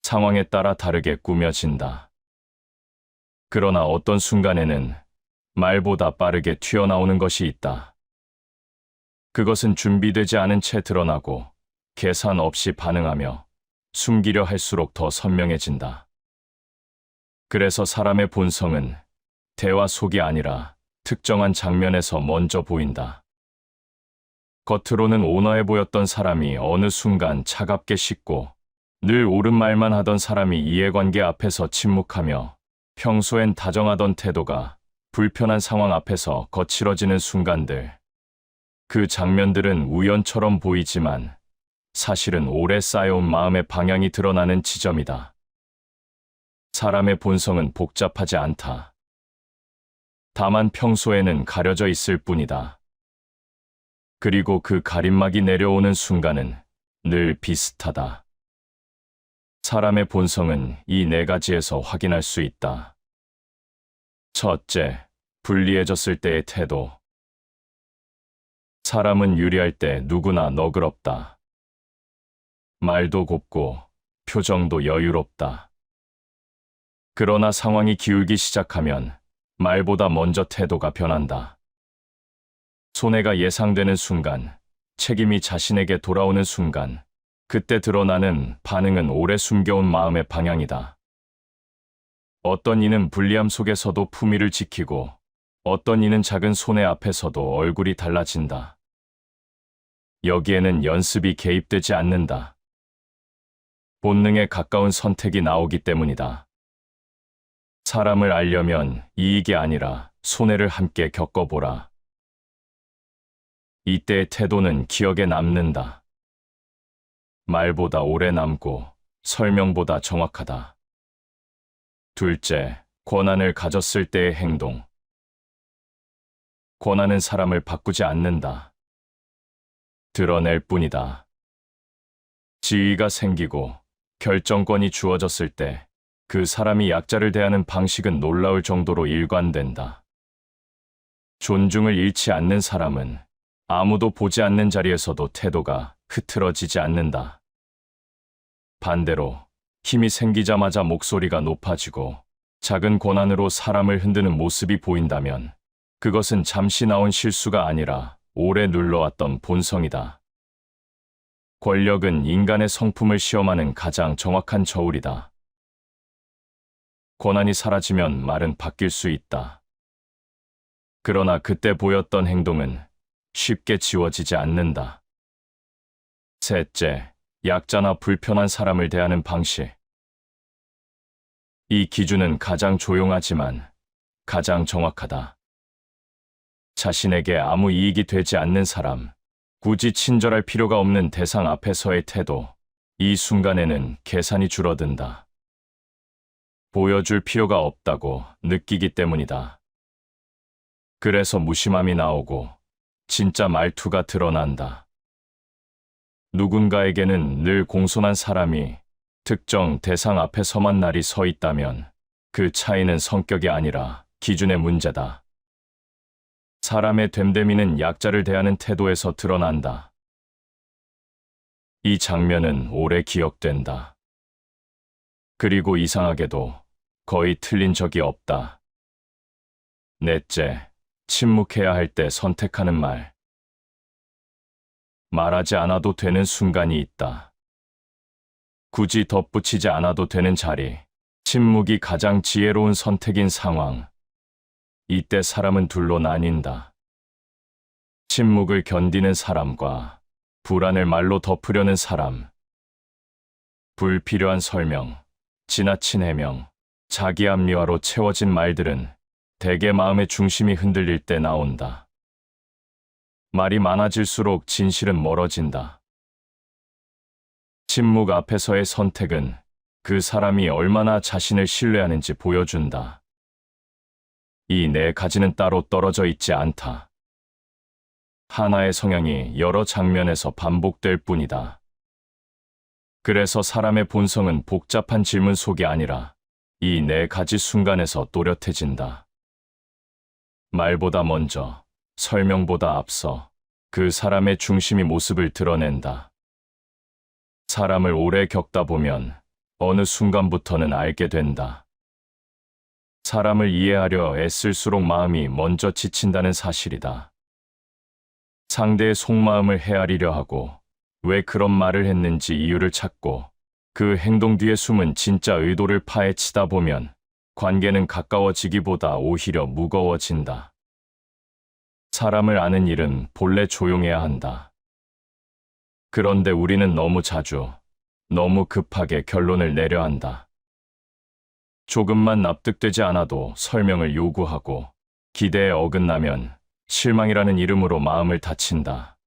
상황에 따라 다르게 꾸며진다. 그러나 어떤 순간에는 말보다 빠르게 튀어나오는 것이 있다. 그것은 준비되지 않은 채 드러나고 계산 없이 반응하며 숨기려 할수록 더 선명해진다. 그래서 사람의 본성은 대화 속이 아니라 특정한 장면에서 먼저 보인다. 겉으로는 온화해 보였던 사람이 어느 순간 차갑게 식고, 늘 옳은 말만 하던 사람이 이해관계 앞에서 침묵하며 평소엔 다정하던 태도가 불편한 상황 앞에서 거칠어지는 순간들. 그 장면들은 우연처럼 보이지만 사실은 오래 쌓여온 마음의 방향이 드러나는 지점이다. 사람의 본성은 복잡하지 않다. 다만 평소에는 가려져 있을 뿐이다. 그리고 그 가림막이 내려오는 순간은 늘 비슷하다. 사람의 본성은 이 네 가지에서 확인할 수 있다. 첫째, 불리해졌을 때의 태도. 사람은 유리할 때 누구나 너그럽다. 말도 곱고 표정도 여유롭다. 그러나 상황이 기울기 시작하면 말보다 먼저 태도가 변한다. 손해가 예상되는 순간, 책임이 자신에게 돌아오는 순간, 그때 드러나는 반응은 오래 숨겨온 마음의 방향이다. 어떤 이는 불리함 속에서도 품위를 지키고, 어떤 이는 작은 손해 앞에서도 얼굴이 달라진다. 여기에는 연습이 개입되지 않는다. 본능에 가까운 선택이 나오기 때문이다. 사람을 알려면 이익이 아니라 손해를 함께 겪어보라. 이때의 태도는 기억에 남는다. 말보다 오래 남고 설명보다 정확하다. 둘째, 권한을 가졌을 때의 행동. 권한은 사람을 바꾸지 않는다. 드러낼 뿐이다. 지위가 생기고 결정권이 주어졌을 때 그 사람이 약자를 대하는 방식은 놀라울 정도로 일관된다. 존중을 잃지 않는 사람은 아무도 보지 않는 자리에서도 태도가 흐트러지지 않는다. 반대로 힘이 생기자마자 목소리가 높아지고 작은 권한으로 사람을 흔드는 모습이 보인다면 그것은 잠시 나온 실수가 아니라 오래 눌러왔던 본성이다. 권력은 인간의 성품을 시험하는 가장 정확한 저울이다. 권한이 사라지면 말은 바뀔 수 있다. 그러나 그때 보였던 행동은 쉽게 지워지지 않는다. 셋째, 약자나 불편한 사람을 대하는 방식. 이 기준은 가장 조용하지만 가장 정확하다. 자신에게 아무 이익이 되지 않는 사람, 굳이 친절할 필요가 없는 대상 앞에서의 태도, 이 순간에는 계산이 줄어든다. 보여줄 필요가 없다고 느끼기 때문이다. 그래서 무심함이 나오고 진짜 말투가 드러난다. 누군가에게는 늘 공손한 사람이 특정 대상 앞에 서만 날이 서 있다면 그 차이는 성격이 아니라 기준의 문제다. 사람의 됨됨이는 약자를 대하는 태도에서 드러난다. 이 장면은 오래 기억된다. 그리고 이상하게도 거의 틀린 적이 없다. 넷째, 침묵해야 할 때 선택하는 말. 말하지 않아도 되는 순간이 있다. 굳이 덧붙이지 않아도 되는 자리, 침묵이 가장 지혜로운 선택인 상황. 이때 사람은 둘로 나뉜다. 침묵을 견디는 사람과 불안을 말로 덮으려는 사람. 불필요한 설명, 지나친 해명, 자기 합리화로 채워진 말들은 대개 마음의 중심이 흔들릴 때 나온다. 말이 많아질수록 진실은 멀어진다. 침묵 앞에서의 선택은 그 사람이 얼마나 자신을 신뢰하는지 보여준다. 이 네 가지는 따로 떨어져 있지 않다. 하나의 성향이 여러 장면에서 반복될 뿐이다. 그래서 사람의 본성은 복잡한 질문 속이 아니라 이 네 가지 순간에서 또렷해진다. 말보다 먼저, 설명보다 앞서 그 사람의 중심이 모습을 드러낸다. 사람을 오래 겪다 보면 어느 순간부터는 알게 된다. 사람을 이해하려 애쓸수록 마음이 먼저 지친다는 사실이다. 상대의 속마음을 헤아리려 하고 왜 그런 말을 했는지 이유를 찾고 그 행동 뒤에 숨은 진짜 의도를 파헤치다 보면 관계는 가까워지기보다 오히려 무거워진다. 사람을 아는 일은 본래 조용해야 한다. 그런데 우리는 너무 자주, 너무 급하게 결론을 내려 한다. 조금만 납득되지 않아도 설명을 요구하고 기대에 어긋나면 실망이라는 이름으로 마음을 다친다.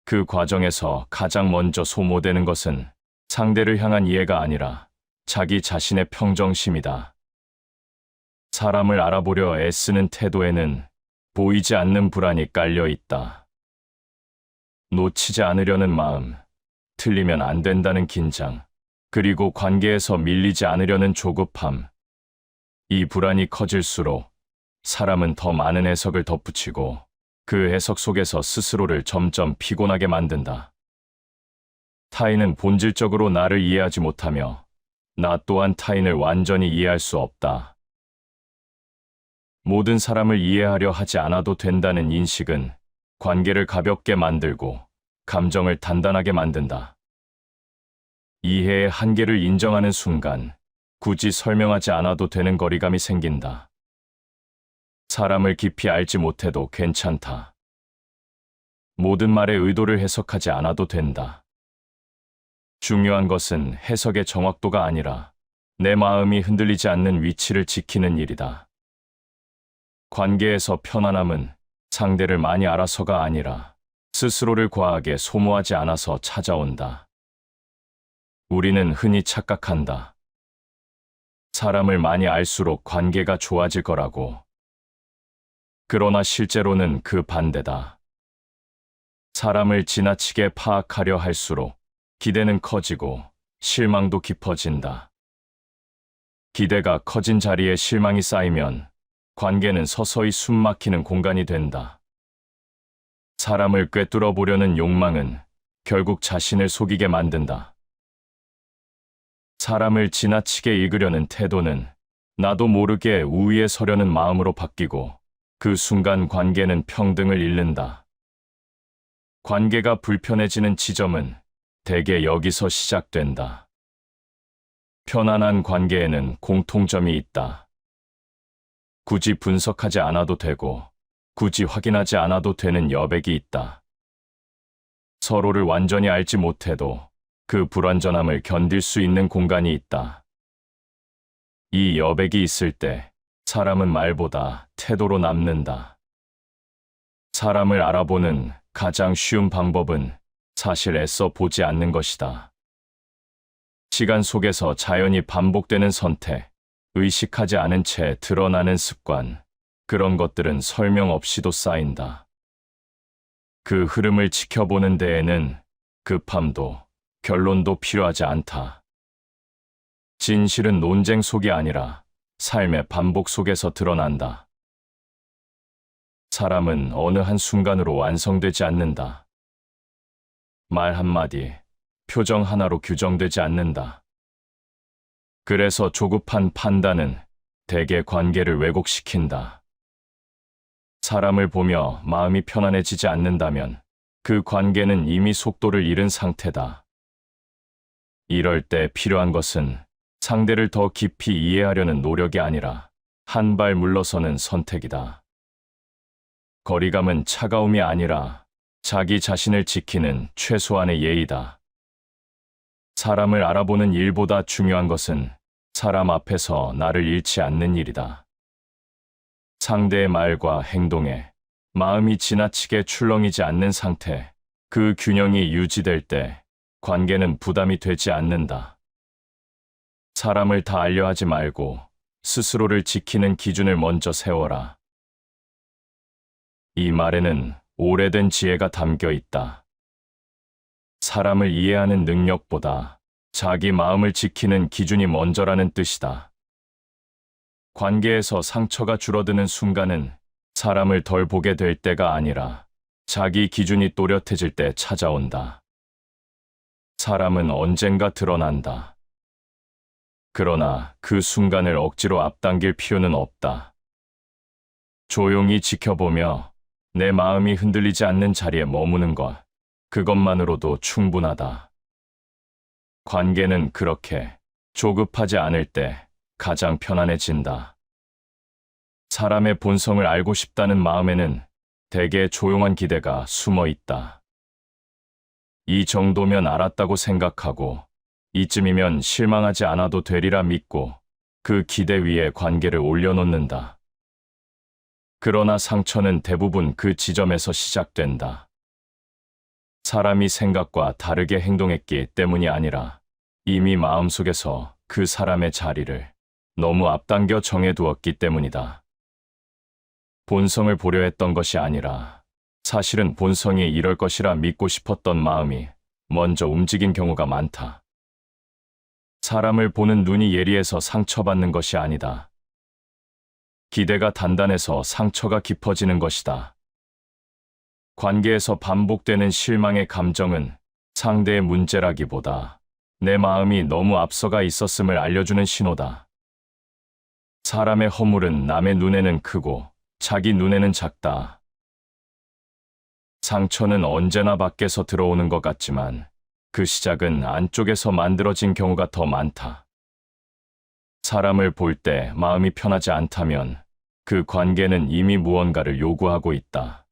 그 과정에서 가장 먼저 소모되는 것은 상대를 향한 이해가 아니라 자기 자신의 평정심이다. 사람을 알아보려 애쓰는 태도에는 보이지 않는 불안이 깔려 있다. 놓치지 않으려는 마음, 틀리면 안 된다는 긴장, 그리고 관계에서 밀리지 않으려는 조급함. 이 불안이 커질수록 사람은 더 많은 해석을 덧붙이고 그 해석 속에서 스스로를 점점 피곤하게 만든다. 타인은 본질적으로 나를 이해하지 못하며 나 또한 타인을 완전히 이해할 수 없다. 모든 사람을 이해하려 하지 않아도 된다는 인식은 관계를 가볍게 만들고 감정을 단단하게 만든다. 이해의 한계를 인정하는 순간 굳이 설명하지 않아도 되는 거리감이 생긴다. 사람을 깊이 알지 못해도 괜찮다. 모든 말의 의도를 해석하지 않아도 된다. 중요한 것은 해석의 정확도가 아니라 내 마음이 흔들리지 않는 위치를 지키는 일이다. 관계에서 편안함은 상대를 많이 알아서가 아니라 스스로를 과하게 소모하지 않아서 찾아온다. 우리는 흔히 착각한다. 사람을 많이 알수록 관계가 좋아질 거라고. 그러나 실제로는 그 반대다. 사람을 지나치게 파악하려 할수록 기대는 커지고 실망도 깊어진다. 기대가 커진 자리에 실망이 쌓이면 관계는 서서히 숨막히는 공간이 된다. 사람을 꿰뚫어 보려는 욕망은 결국 자신을 속이게 만든다. 사람을 지나치게 읽으려는 태도는 나도 모르게 우위에 서려는 마음으로 바뀌고 그 순간 관계는 평등을 잃는다. 관계가 불편해지는 지점은 대개 여기서 시작된다. 편안한 관계에는 공통점이 있다. 굳이 분석하지 않아도 되고 굳이 확인하지 않아도 되는 여백이 있다. 서로를 완전히 알지 못해도 그 불완전함을 견딜 수 있는 공간이 있다. 이 여백이 있을 때 사람은 말보다 태도로 남는다. 사람을 알아보는 가장 쉬운 방법은 사실 애써 보지 않는 것이다. 시간 속에서 자연히 반복되는 선택, 의식하지 않은 채 드러나는 습관, 그런 것들은 설명 없이도 쌓인다. 그 흐름을 지켜보는 데에는 급함도 결론도 필요하지 않다. 진실은 논쟁 속이 아니라 삶의 반복 속에서 드러난다. 사람은 어느 한순간으로 완성되지 않는다. 말 한마디, 표정 하나로 규정되지 않는다. 그래서 조급한 판단은 대개 관계를 왜곡시킨다. 사람을 보며 마음이 편안해지지 않는다면 그 관계는 이미 속도를 잃은 상태다. 이럴 때 필요한 것은 상대를 더 깊이 이해하려는 노력이 아니라 한 발 물러서는 선택이다. 거리감은 차가움이 아니라 자기 자신을 지키는 최소한의 예의다. 사람을 알아보는 일보다 중요한 것은 사람 앞에서 나를 잃지 않는 일이다. 상대의 말과 행동에 마음이 지나치게 출렁이지 않는 상태, 그 균형이 유지될 때 관계는 부담이 되지 않는다. 사람을 다 알려 하지 말고 스스로를 지키는 기준을 먼저 세워라. 이 말에는 오래된 지혜가 담겨 있다. 사람을 이해하는 능력보다 자기 마음을 지키는 기준이 먼저라는 뜻이다. 관계에서 상처가 줄어드는 순간은 사람을 덜 보게 될 때가 아니라 자기 기준이 또렷해질 때 찾아온다. 사람은 언젠가 드러난다. 그러나 그 순간을 억지로 앞당길 필요는 없다. 조용히 지켜보며 내 마음이 흔들리지 않는 자리에 머무는 것, 그것만으로도 충분하다. 관계는 그렇게 조급하지 않을 때 가장 편안해진다. 사람의 본성을 알고 싶다는 마음에는 대개 조용한 기대가 숨어 있다. 이 정도면 알았다고 생각하고 이쯤이면 실망하지 않아도 되리라 믿고 그 기대 위에 관계를 올려놓는다. 그러나 상처는 대부분 그 지점에서 시작된다. 사람이 생각과 다르게 행동했기 때문이 아니라 이미 마음속에서 그 사람의 자리를 너무 앞당겨 정해두었기 때문이다. 본성을 보려 했던 것이 아니라 사실은 본성이 이럴 것이라 믿고 싶었던 마음이 먼저 움직인 경우가 많다. 사람을 보는 눈이 예리해서 상처받는 것이 아니다. 기대가 단단해서 상처가 깊어지는 것이다. 관계에서 반복되는 실망의 감정은 상대의 문제라기보다 내 마음이 너무 앞서가 있었음을 알려주는 신호다. 사람의 허물은 남의 눈에는 크고 자기 눈에는 작다. 상처는 언제나 밖에서 들어오는 것 같지만 그 시작은 안쪽에서 만들어진 경우가 더 많다. 사람을 볼 때 마음이 편하지 않다면 그 관계는 이미 무언가를 요구하고 있다.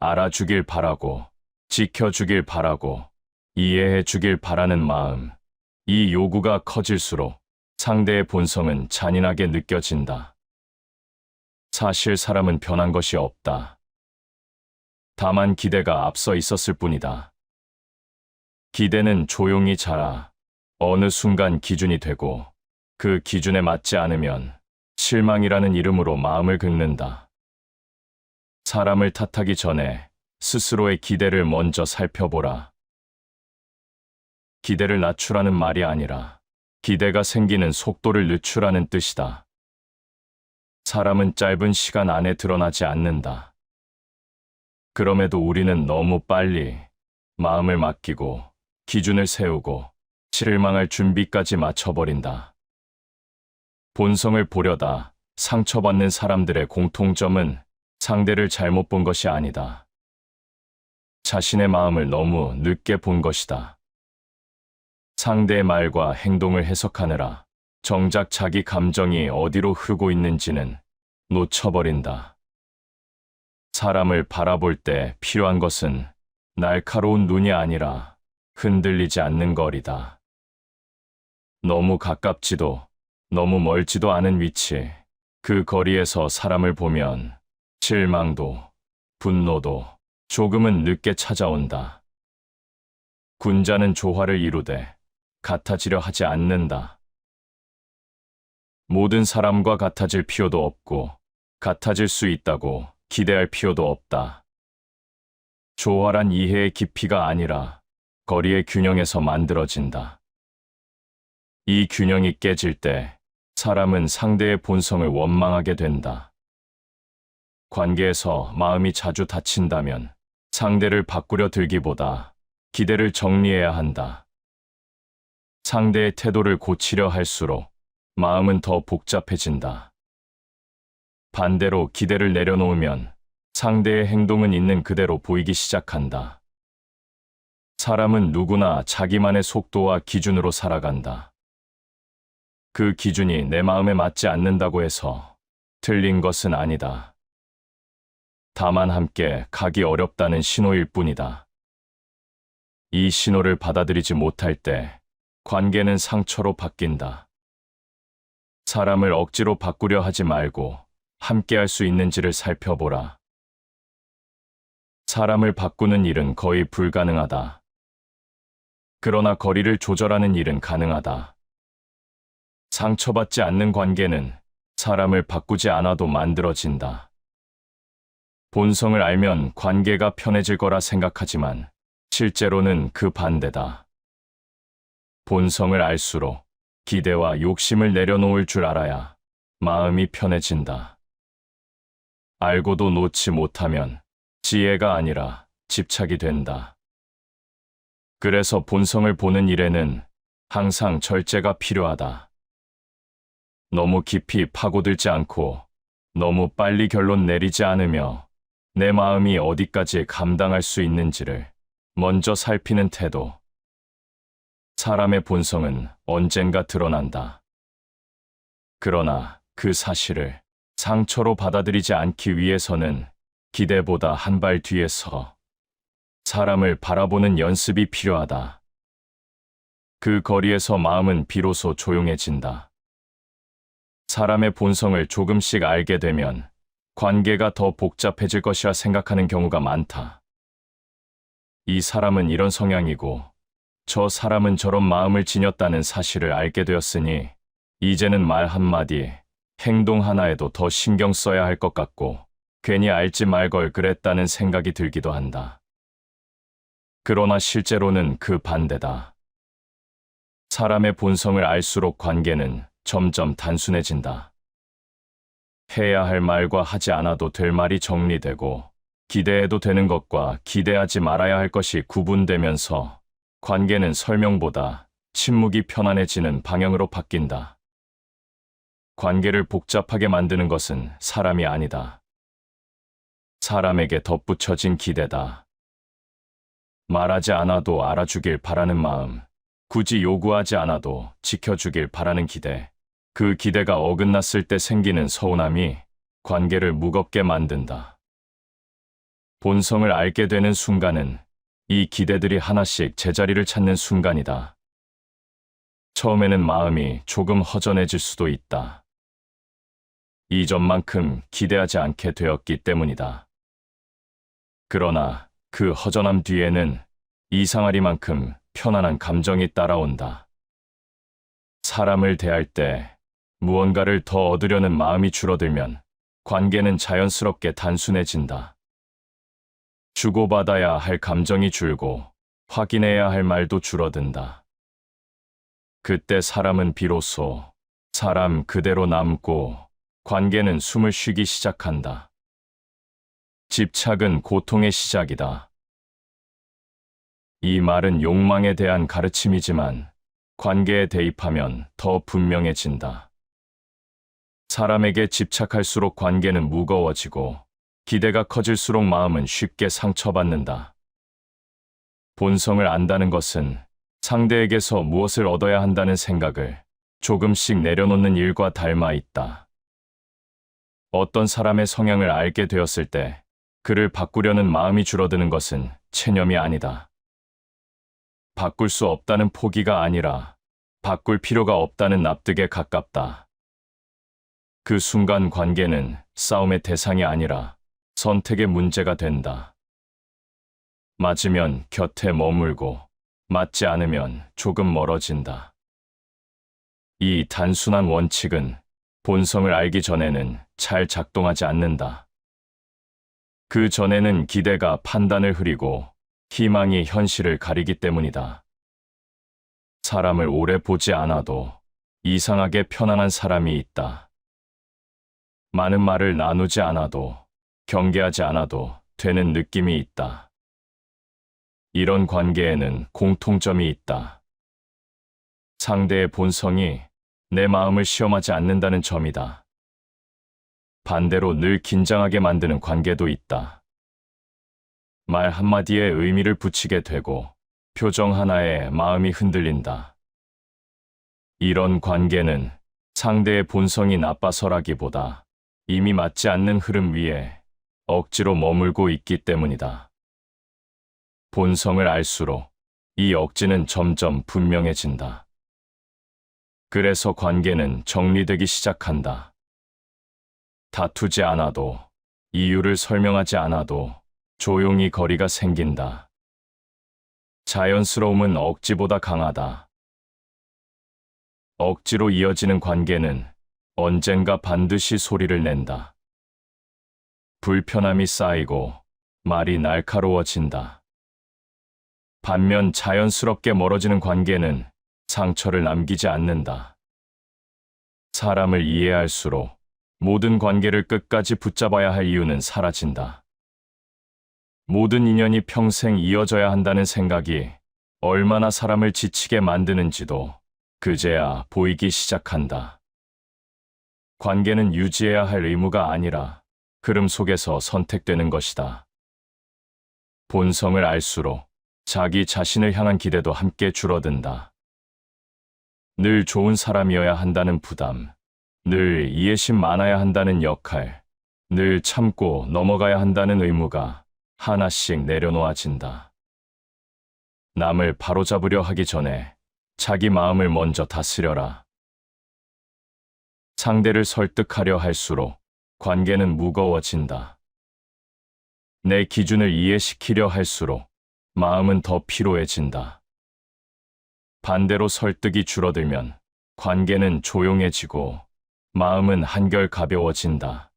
알아주길 바라고, 지켜주길 바라고, 이해해주길 바라는 마음, 이 요구가 커질수록 상대의 본성은 잔인하게 느껴진다. 사실 사람은 변한 것이 없다. 다만 기대가 앞서 있었을 뿐이다. 기대는 조용히 자라 어느 순간 기준이 되고 그 기준에 맞지 않으면 실망이라는 이름으로 마음을 긁는다. 사람을 탓하기 전에 스스로의 기대를 먼저 살펴보라. 기대를 낮추라는 말이 아니라 기대가 생기는 속도를 늦추라는 뜻이다. 사람은 짧은 시간 안에 드러나지 않는다. 그럼에도 우리는 너무 빨리 마음을 맡기고 기준을 세우고 실망할 준비까지 마쳐버린다. 본성을 보려다 상처받는 사람들의 공통점은 상대를 잘못 본 것이 아니다. 자신의 마음을 너무 늦게 본 것이다. 상대의 말과 행동을 해석하느라 정작 자기 감정이 어디로 흐르고 있는지는 놓쳐버린다. 사람을 바라볼 때 필요한 것은 날카로운 눈이 아니라 흔들리지 않는 거리다. 너무 가깝지도 너무 멀지도 않은 위치, 그 거리에서 사람을 보면 실망도, 분노도 조금은 늦게 찾아온다. 군자는 조화를 이루되 같아지려 하지 않는다. 모든 사람과 같아질 필요도 없고 같아질 수 있다고 기대할 필요도 없다. 조화란 이해의 깊이가 아니라 거리의 균형에서 만들어진다. 이 균형이 깨질 때 사람은 상대의 본성을 원망하게 된다. 관계에서 마음이 자주 다친다면 상대를 바꾸려 들기보다 기대를 정리해야 한다. 상대의 태도를 고치려 할수록 마음은 더 복잡해진다. 반대로 기대를 내려놓으면 상대의 행동은 있는 그대로 보이기 시작한다. 사람은 누구나 자기만의 속도와 기준으로 살아간다. 그 기준이 내 마음에 맞지 않는다고 해서 틀린 것은 아니다. 다만 함께 가기 어렵다는 신호일 뿐이다. 이 신호를 받아들이지 못할 때 관계는 상처로 바뀐다. 사람을 억지로 바꾸려 하지 말고 함께 할 수 있는지를 살펴보라. 사람을 바꾸는 일은 거의 불가능하다. 그러나 거리를 조절하는 일은 가능하다. 상처받지 않는 관계는 사람을 바꾸지 않아도 만들어진다. 본성을 알면 관계가 편해질 거라 생각하지만 실제로는 그 반대다. 본성을 알수록 기대와 욕심을 내려놓을 줄 알아야 마음이 편해진다. 알고도 놓지 못하면 지혜가 아니라 집착이 된다. 그래서 본성을 보는 일에는 항상 절제가 필요하다. 너무 깊이 파고들지 않고 너무 빨리 결론 내리지 않으며 내 마음이 어디까지 감당할 수 있는지를 먼저 살피는 태도. 사람의 본성은 언젠가 드러난다. 그러나 그 사실을 상처로 받아들이지 않기 위해서는 기대보다 한 발 뒤에서 사람을 바라보는 연습이 필요하다. 그 거리에서 마음은 비로소 조용해진다. 사람의 본성을 조금씩 알게 되면 관계가 더 복잡해질 것이라 생각하는 경우가 많다. 이 사람은 이런 성향이고 저 사람은 저런 마음을 지녔다는 사실을 알게 되었으니 이제는 말 한마디, 행동 하나에도 더 신경 써야 할 것 같고 괜히 알지 말 걸 그랬다는 생각이 들기도 한다. 그러나 실제로는 그 반대다. 사람의 본성을 알수록 관계는 점점 단순해진다. 해야 할 말과 하지 않아도 될 말이 정리되고 기대해도 되는 것과 기대하지 말아야 할 것이 구분되면서 관계는 설명보다 침묵이 편안해지는 방향으로 바뀐다. 관계를 복잡하게 만드는 것은 사람이 아니다. 사람에게 덧붙여진 기대다. 말하지 않아도 알아주길 바라는 마음, 굳이 요구하지 않아도 지켜주길 바라는 기대, 그 기대가 어긋났을 때 생기는 서운함이 관계를 무겁게 만든다. 본성을 알게 되는 순간은 이 기대들이 하나씩 제자리를 찾는 순간이다. 처음에는 마음이 조금 허전해질 수도 있다. 이전만큼 기대하지 않게 되었기 때문이다. 그러나 그 허전함 뒤에는 이상하리만큼 편안한 감정이 따라온다. 사람을 대할 때 무언가를 더 얻으려는 마음이 줄어들면 관계는 자연스럽게 단순해진다. 주고받아야 할 감정이 줄고 확인해야 할 말도 줄어든다. 그때 사람은 비로소 사람 그대로 남고 관계는 숨을 쉬기 시작한다. 집착은 고통의 시작이다. 이 말은 욕망에 대한 가르침이지만 관계에 대입하면 더 분명해진다. 사람에게 집착할수록 관계는 무거워지고 기대가 커질수록 마음은 쉽게 상처받는다. 본성을 안다는 것은 상대에게서 무엇을 얻어야 한다는 생각을 조금씩 내려놓는 일과 닮아 있다. 어떤 사람의 성향을 알게 되었을 때 그를 바꾸려는 마음이 줄어드는 것은 체념이 아니다. 바꿀 수 없다는 포기가 아니라 바꿀 필요가 없다는 납득에 가깝다. 그 순간 관계는 싸움의 대상이 아니라 선택의 문제가 된다. 맞으면 곁에 머물고 맞지 않으면 조금 멀어진다. 이 단순한 원칙은 본성을 알기 전에는 잘 작동하지 않는다. 그 전에는 기대가 판단을 흐리고 희망이 현실을 가리기 때문이다. 사람을 오래 보지 않아도 이상하게 편안한 사람이 있다. 많은 말을 나누지 않아도 경계하지 않아도 되는 느낌이 있다. 이런 관계에는 공통점이 있다. 상대의 본성이 내 마음을 시험하지 않는다는 점이다. 반대로 늘 긴장하게 만드는 관계도 있다. 말 한마디에 의미를 붙이게 되고 표정 하나에 마음이 흔들린다. 이런 관계는 상대의 본성이 나빠서라기보다 이미 맞지 않는 흐름 위에 억지로 머물고 있기 때문이다. 본성을 알수록 이 억지는 점점 분명해진다. 그래서 관계는 정리되기 시작한다. 다투지 않아도, 이유를 설명하지 않아도 조용히 거리가 생긴다. 자연스러움은 억지보다 강하다. 억지로 이어지는 관계는 언젠가 반드시 소리를 낸다. 불편함이 쌓이고 말이 날카로워진다. 반면 자연스럽게 멀어지는 관계는 상처를 남기지 않는다. 사람을 이해할수록 모든 관계를 끝까지 붙잡아야 할 이유는 사라진다. 모든 인연이 평생 이어져야 한다는 생각이 얼마나 사람을 지치게 만드는지도 그제야 보이기 시작한다. 관계는 유지해야 할 의무가 아니라 흐름 속에서 선택되는 것이다. 본성을 알수록 자기 자신을 향한 기대도 함께 줄어든다. 늘 좋은 사람이어야 한다는 부담, 늘 이해심 많아야 한다는 역할, 늘 참고 넘어가야 한다는 의무가 하나씩 내려놓아진다. 남을 바로잡으려 하기 전에 자기 마음을 먼저 다스려라. 상대를 설득하려 할수록 관계는 무거워진다. 내 기준을 이해시키려 할수록 마음은 더 피로해진다. 반대로 설득이 줄어들면 관계는 조용해지고 마음은 한결 가벼워진다.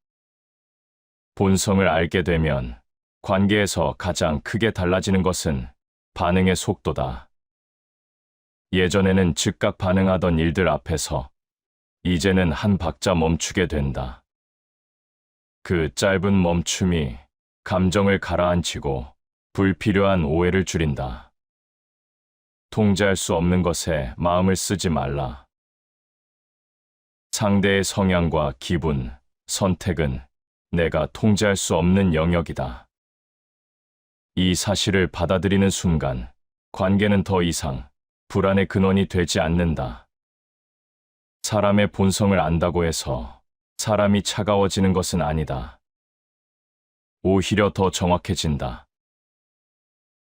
본성을 알게 되면 관계에서 가장 크게 달라지는 것은 반응의 속도다. 예전에는 즉각 반응하던 일들 앞에서 이제는 한 박자 멈추게 된다. 그 짧은 멈춤이 감정을 가라앉히고 불필요한 오해를 줄인다. 통제할 수 없는 것에 마음을 쓰지 말라. 상대의 성향과 기분, 선택은 내가 통제할 수 없는 영역이다. 이 사실을 받아들이는 순간 관계는 더 이상 불안의 근원이 되지 않는다. 사람의 본성을 안다고 해서 사람이 차가워지는 것은 아니다. 오히려 더 정확해진다.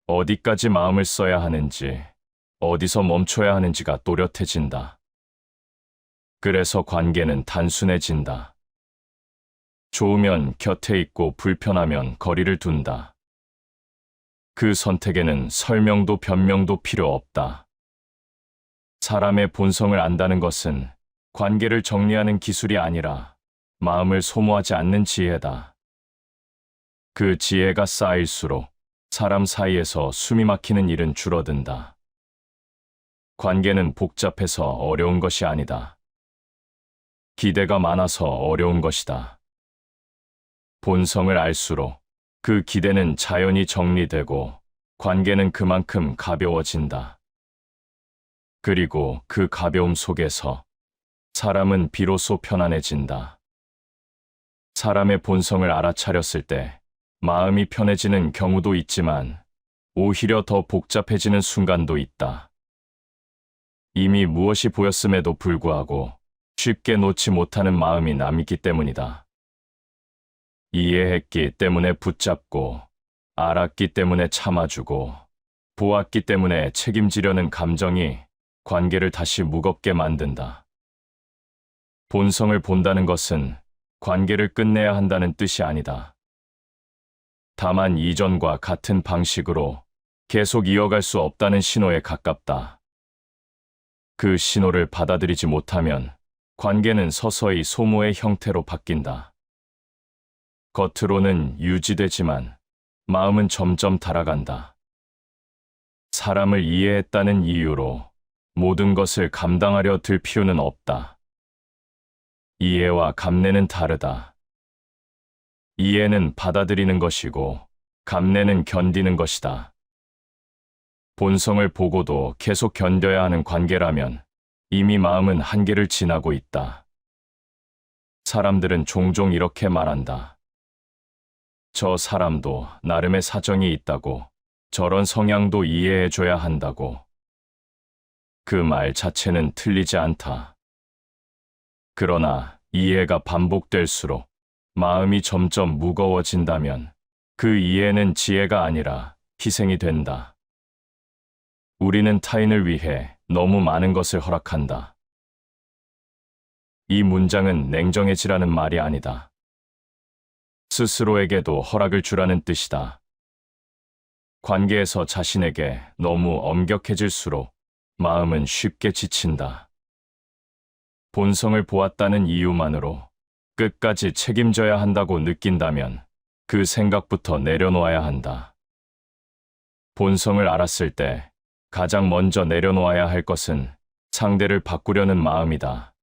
어디까지 마음을 써야 하는지, 어디서 멈춰야 하는지가 또렷해진다. 그래서 관계는 단순해진다. 좋으면 곁에 있고 불편하면 거리를 둔다. 그 선택에는 설명도 변명도 필요 없다. 사람의 본성을 안다는 것은 관계를 정리하는 기술이 아니라 마음을 소모하지 않는 지혜다. 그 지혜가 쌓일수록 사람 사이에서 숨이 막히는 일은 줄어든다. 관계는 복잡해서 어려운 것이 아니다. 기대가 많아서 어려운 것이다. 본성을 알수록 그 기대는 자연히 정리되고 관계는 그만큼 가벼워진다. 그리고 그 가벼움 속에서 사람은 비로소 편안해진다. 사람의 본성을 알아차렸을 때 마음이 편해지는 경우도 있지만 오히려 더 복잡해지는 순간도 있다. 이미 무엇이 보였음에도 불구하고 쉽게 놓지 못하는 마음이 남있기 때문이다. 이해했기 때문에 붙잡고, 알았기 때문에 참아주고, 보았기 때문에 책임지려는 감정이 관계를 다시 무겁게 만든다. 본성을 본다는 것은 관계를 끝내야 한다는 뜻이 아니다. 다만 이전과 같은 방식으로 계속 이어갈 수 없다는 신호에 가깝다. 그 신호를 받아들이지 못하면 관계는 서서히 소모의 형태로 바뀐다. 겉으로는 유지되지만 마음은 점점 달아간다. 사람을 이해했다는 이유로 모든 것을 감당하려 들 필요는 없다. 이해와 감내는 다르다. 이해는 받아들이는 것이고 감내는 견디는 것이다. 본성을 보고도 계속 견뎌야 하는 관계라면 이미 마음은 한계를 지나고 있다. 사람들은 종종 이렇게 말한다. 저 사람도 나름의 사정이 있다고, 저런 성향도 이해해줘야 한다고. 그 말 자체는 틀리지 않다. 그러나 이해가 반복될수록 마음이 점점 무거워진다면 그 이해는 지혜가 아니라 희생이 된다. 우리는 타인을 위해 너무 많은 것을 허락한다. 이 문장은 냉정해지라는 말이 아니다. 스스로에게도 허락을 주라는 뜻이다. 관계에서 자신에게 너무 엄격해질수록 마음은 쉽게 지친다. 본성을 보았다는 이유만으로 끝까지 책임져야 한다고 느낀다면 그 생각부터 내려놓아야 한다. 본성을 알았을 때 가장 먼저 내려놓아야 할 것은 상대를 바꾸려는 마음이다.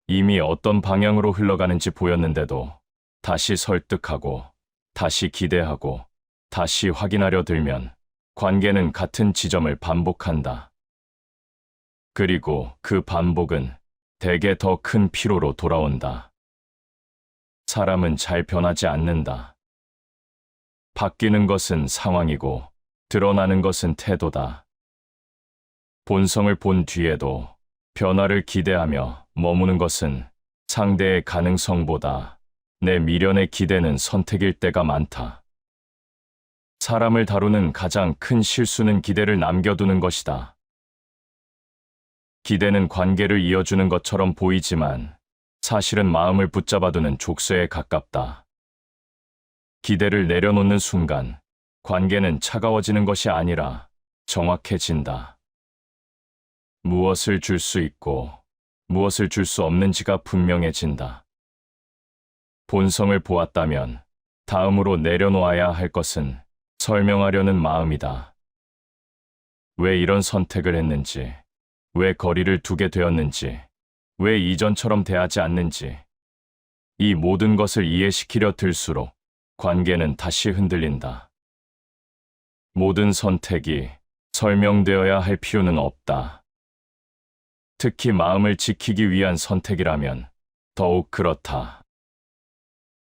이미 어떤 방향으로 흘러가는지 보였는데도 다시 설득하고, 다시 기대하고, 다시 확인하려 들면 관계는 같은 지점을 반복한다. 그리고 그 반복은 대개 더 큰 피로로 돌아온다. 사람은 잘 변하지 않는다. 바뀌는 것은 상황이고 드러나는 것은 태도다. 본성을 본 뒤에도 변화를 기대하며 머무는 것은 상대의 가능성보다 내 미련에 기대는 선택일 때가 많다. 사람을 다루는 가장 큰 실수는 기대를 남겨두는 것이다. 기대는 관계를 이어주는 것처럼 보이지만 사실은 마음을 붙잡아두는 족쇄에 가깝다. 기대를 내려놓는 순간 관계는 차가워지는 것이 아니라 정확해진다. 무엇을 줄 수 있고 무엇을 줄 수 없는지가 분명해진다. 본성을 보았다면 다음으로 내려놓아야 할 것은 설명하려는 마음이다. 왜 이런 선택을 했는지, 왜 거리를 두게 되었는지, 왜 이전처럼 대하지 않는지, 이 모든 것을 이해시키려 들수록 관계는 다시 흔들린다. 모든 선택이 설명되어야 할 필요는 없다. 특히 마음을 지키기 위한 선택이라면 더욱 그렇다.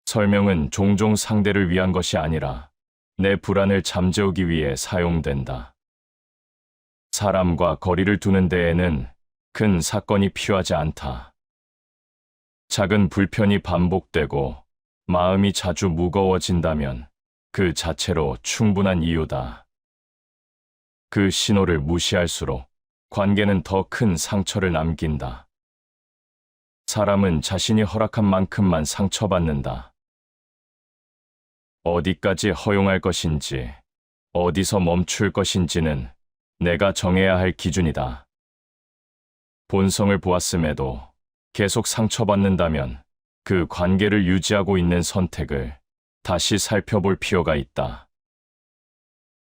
설명은 종종 상대를 위한 것이 아니라 내 불안을 잠재우기 위해 사용된다. 사람과 거리를 두는 데에는 큰 사건이 필요하지 않다. 작은 불편이 반복되고 마음이 자주 무거워진다면 그 자체로 충분한 이유다. 그 신호를 무시할수록 관계는 더 큰 상처를 남긴다. 사람은 자신이 허락한 만큼만 상처받는다. 어디까지 허용할 것인지, 어디서 멈출 것인지는 내가 정해야 할 기준이다. 본성을 보았음에도 계속 상처받는다면 그 관계를 유지하고 있는 선택을 다시 살펴볼 필요가 있다.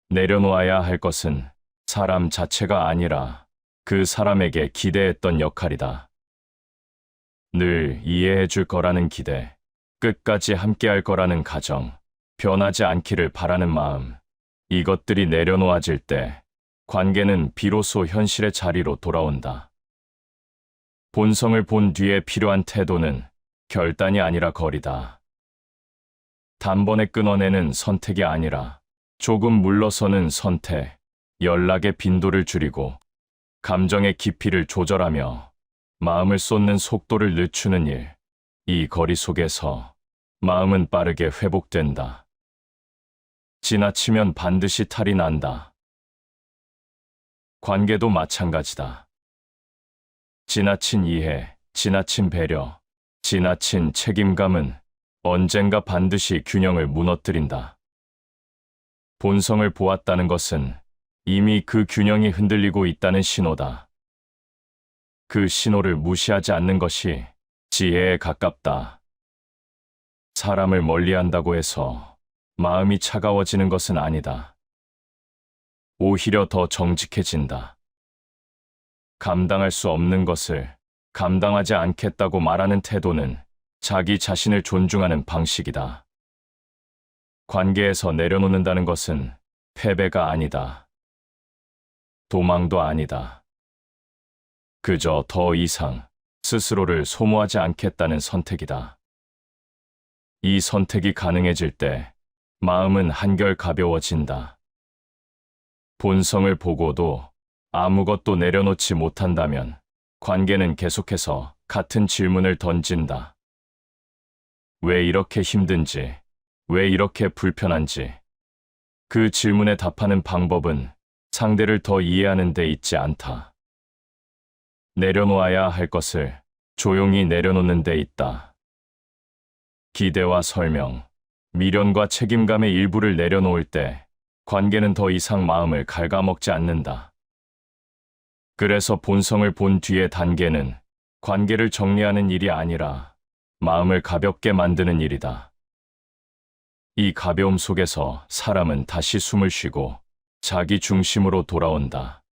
내려놓아야 할 것은 사람 자체가 아니라 그 사람에게 기대했던 역할이다. 늘 이해해 줄 거라는 기대, 끝까지 함께할 거라는 가정, 변하지 않기를 바라는 마음, 이것들이 내려놓아질 때 관계는 비로소 현실의 자리로 돌아온다. 본성을 본 뒤에 필요한 태도는 결단이 아니라 거리다. 단번에 끊어내는 선택이 아니라 조금 물러서는 선택, 연락의 빈도를 줄이고 감정의 깊이를 조절하며 마음을 쏟는 속도를 늦추는 일. 이 거리 속에서 마음은 빠르게 회복된다. 지나치면 반드시 탈이 난다. 관계도 마찬가지다. 지나친 이해, 지나친 배려, 지나친 책임감은 언젠가 반드시 균형을 무너뜨린다. 본성을 보았다는 것은 이미 그 균형이 흔들리고 있다는 신호다. 그 신호를 무시하지 않는 것이 지혜에 가깝다. 사람을 멀리한다고 해서 마음이 차가워지는 것은 아니다. 오히려 더 정직해진다. 감당할 수 없는 것을 감당하지 않겠다고 말하는 태도는 자기 자신을 존중하는 방식이다. 관계에서 내려놓는다는 것은 패배가 아니다. 도망도 아니다. 그저 더 이상 스스로를 소모하지 않겠다는 선택이다. 이 선택이 가능해질 때 마음은 한결 가벼워진다. 본성을 보고도 아무것도 내려놓지 못한다면 관계는 계속해서 같은 질문을 던진다. 왜 이렇게 힘든지, 왜 이렇게 불편한지. 그 질문에 답하는 방법은 상대를 더 이해하는 데 있지 않다. 내려놓아야 할 것을 조용히 내려놓는 데 있다. 기대와 설명, 미련과 책임감의 일부를 내려놓을 때 관계는 더 이상 마음을 갉아먹지 않는다. 그래서 본성을 본 뒤의 단계는 관계를 정리하는 일이 아니라 마음을 가볍게 만드는 일이다. 이 가벼움 속에서 사람은 다시 숨을 쉬고 자기 중심으로 돌아온다.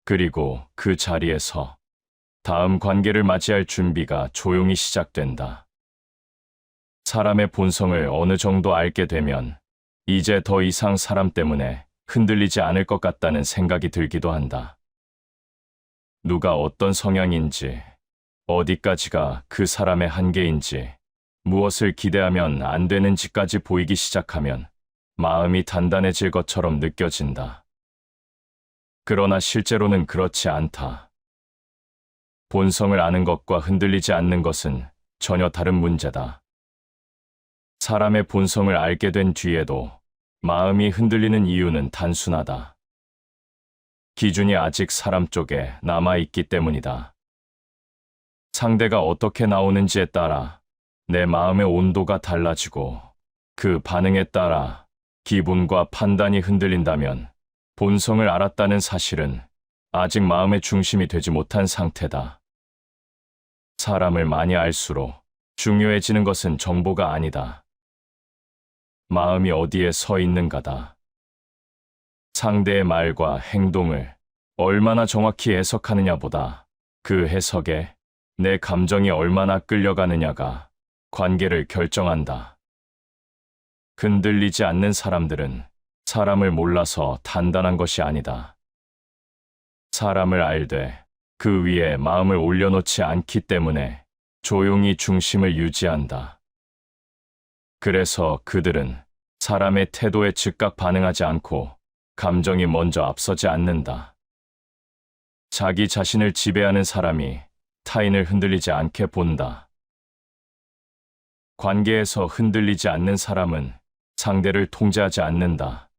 그리고 그 자리에서 다음 관계를 맞이할 준비가 조용히 시작된다. 사람의 본성을 어느 정도 알게 되면 이제 더 이상 사람 때문에 흔들리지 않을 것 같다는 생각이 들기도 한다. 누가 어떤 성향인지, 어디까지가 그 사람의 한계인지, 무엇을 기대하면 안 되는지까지 보이기 시작하면 마음이 단단해질 것처럼 느껴진다. 그러나 실제로는 그렇지 않다. 본성을 아는 것과 흔들리지 않는 것은 전혀 다른 문제다. 사람의 본성을 알게 된 뒤에도 마음이 흔들리는 이유는 단순하다. 기준이 아직 사람 쪽에 남아있기 때문이다. 상대가 어떻게 나오는지에 따라 내 마음의 온도가 달라지고 그 반응에 따라 기분과 판단이 흔들린다면 본성을 알았다는 사실은 아직 마음의 중심이 되지 못한 상태다. 사람을 많이 알수록 중요해지는 것은 정보가 아니다. 마음이 어디에 서 있는가다. 상대의 말과 행동을 얼마나 정확히 해석하느냐보다 그 해석에 내 감정이 얼마나 끌려가느냐가 관계를 결정한다. 흔들리지 않는 사람들은 사람을 몰라서 단단한 것이 아니다. 사람을 알되 그 위에 마음을 올려놓지 않기 때문에 조용히 중심을 유지한다. 그래서 그들은 사람의 태도에 즉각 반응하지 않고 감정이 먼저 앞서지 않는다. 자기 자신을 지배하는 사람이 타인을 흔들리지 않게 본다. 관계에서 흔들리지 않는 사람은 상대를 통제하지 않는다.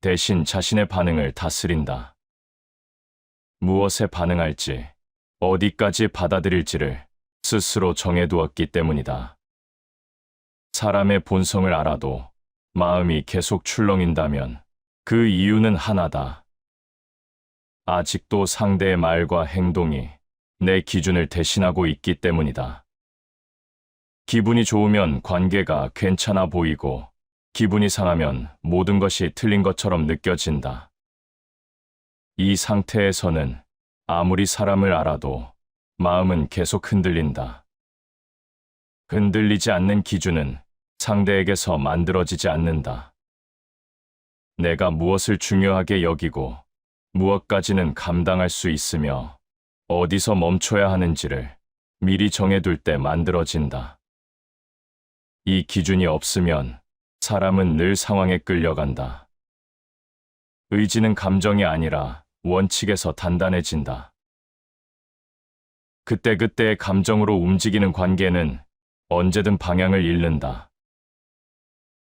대신 자신의 반응을 다스린다. 무엇에 반응할지, 어디까지 받아들일지를 스스로 정해두었기 때문이다. 사람의 본성을 알아도 마음이 계속 출렁인다면 그 이유는 하나다. 아직도 상대의 말과 행동이 내 기준을 대신하고 있기 때문이다. 기분이 좋으면 관계가 괜찮아 보이고 기분이 상하면 모든 것이 틀린 것처럼 느껴진다. 이 상태에서는 아무리 사람을 알아도 마음은 계속 흔들린다. 흔들리지 않는 기준은 상대에게서 만들어지지 않는다. 내가 무엇을 중요하게 여기고 무엇까지는 감당할 수 있으며 어디서 멈춰야 하는지를 미리 정해둘 때 만들어진다. 이 기준이 없으면 사람은 늘 상황에 끌려간다. 의지는 감정이 아니라 원칙에서 단단해진다. 그때그때의 감정으로 움직이는 관계는 언제든 방향을 잃는다.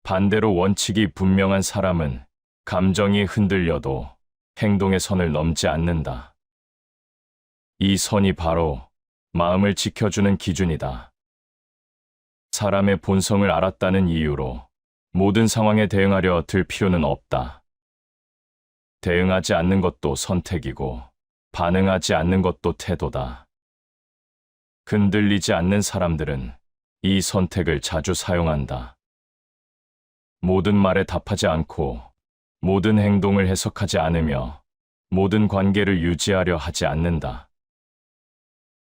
반대로 원칙이 분명한 사람은 감정이 흔들려도 행동의 선을 넘지 않는다. 이 선이 바로 마음을 지켜주는 기준이다. 사람의 본성을 알았다는 이유로 모든 상황에 대응하려 들 필요는 없다. 대응하지 않는 것도 선택이고 반응하지 않는 것도 태도다. 흔들리지 않는 사람들은 이 선택을 자주 사용한다. 모든 말에 답하지 않고 모든 행동을 해석하지 않으며 모든 관계를 유지하려 하지 않는다.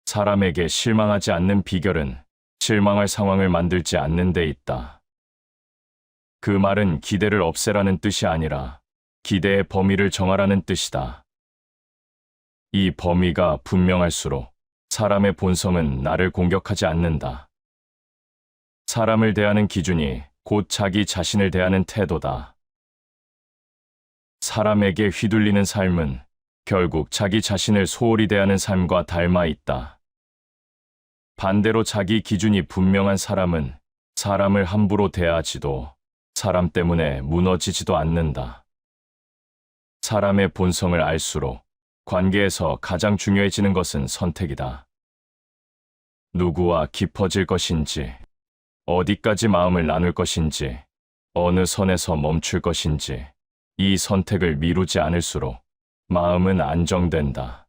사람에게 실망하지 않는 비결은 실망할 상황을 만들지 않는 데 있다. 그 말은 기대를 없애라는 뜻이 아니라 기대의 범위를 정하라는 뜻이다. 이 범위가 분명할수록 사람의 본성은 나를 공격하지 않는다. 사람을 대하는 기준이 곧 자기 자신을 대하는 태도다. 사람에게 휘둘리는 삶은 결국 자기 자신을 소홀히 대하는 삶과 닮아 있다. 반대로 자기 기준이 분명한 사람은 사람을 함부로 대하지도 사람 때문에 무너지지도 않는다. 사람의 본성을 알수록 관계에서 가장 중요해지는 것은 선택이다. 누구와 깊어질 것인지, 어디까지 마음을 나눌 것인지, 어느 선에서 멈출 것인지, 이 선택을 미루지 않을수록 마음은 안정된다.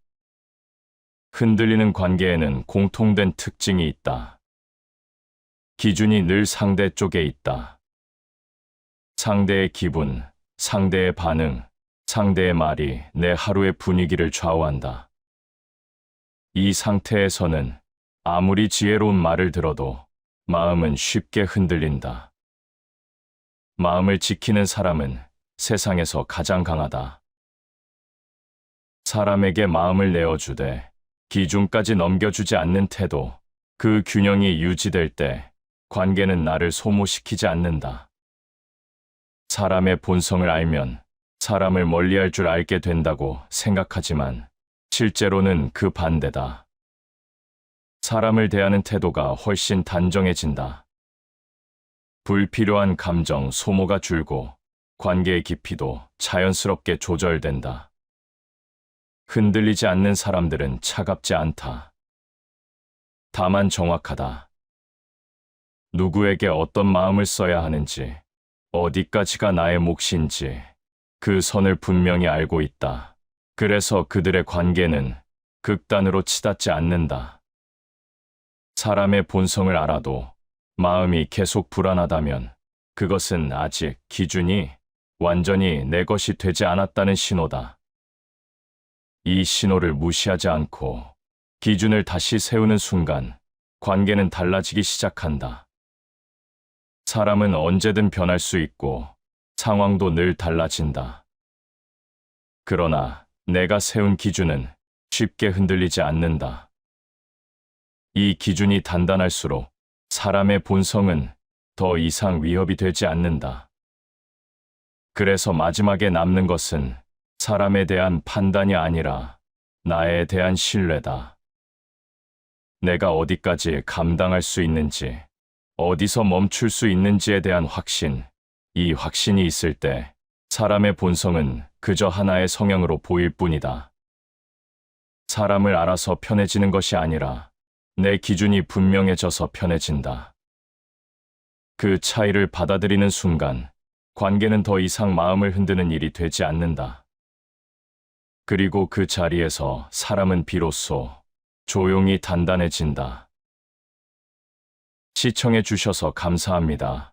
흔들리는 관계에는 공통된 특징이 있다. 기준이 늘 상대 쪽에 있다. 상대의 기분, 상대의 반응, 상대의 말이 내 하루의 분위기를 좌우한다. 이 상태에서는 아무리 지혜로운 말을 들어도 마음은 쉽게 흔들린다. 마음을 지키는 사람은 세상에서 가장 강하다. 사람에게 마음을 내어주되 기준까지 넘겨주지 않는 태도, 그 균형이 유지될 때 관계는 나를 소모시키지 않는다. 사람의 본성을 알면 사람을 멀리할 줄 알게 된다고 생각하지만 실제로는 그 반대다. 사람을 대하는 태도가 훨씬 단정해진다. 불필요한 감정 소모가 줄고 관계의 깊이도 자연스럽게 조절된다. 흔들리지 않는 사람들은 차갑지 않다. 다만 정확하다. 누구에게 어떤 마음을 써야 하는지, 어디까지가 나의 몫인지 그 선을 분명히 알고 있다. 그래서 그들의 관계는 극단으로 치닫지 않는다. 사람의 본성을 알아도 마음이 계속 불안하다면 그것은 아직 기준이 완전히 내 것이 되지 않았다는 신호다. 이 신호를 무시하지 않고 기준을 다시 세우는 순간 관계는 달라지기 시작한다. 사람은 언제든 변할 수 있고 상황도 늘 달라진다. 그러나 내가 세운 기준은 쉽게 흔들리지 않는다. 이 기준이 단단할수록 사람의 본성은 더 이상 위협이 되지 않는다. 그래서 마지막에 남는 것은 사람에 대한 판단이 아니라 나에 대한 신뢰다. 내가 어디까지 감당할 수 있는지, 어디서 멈출 수 있는지에 대한 확신, 이 확신이 있을 때 사람의 본성은 그저 하나의 성향으로 보일 뿐이다. 사람을 알아서 편해지는 것이 아니라 내 기준이 분명해져서 편해진다. 그 차이를 받아들이는 순간 관계는 더 이상 마음을 흔드는 일이 되지 않는다. 그리고 그 자리에서 사람은 비로소 조용히 단단해진다. 시청해 주셔서 감사합니다.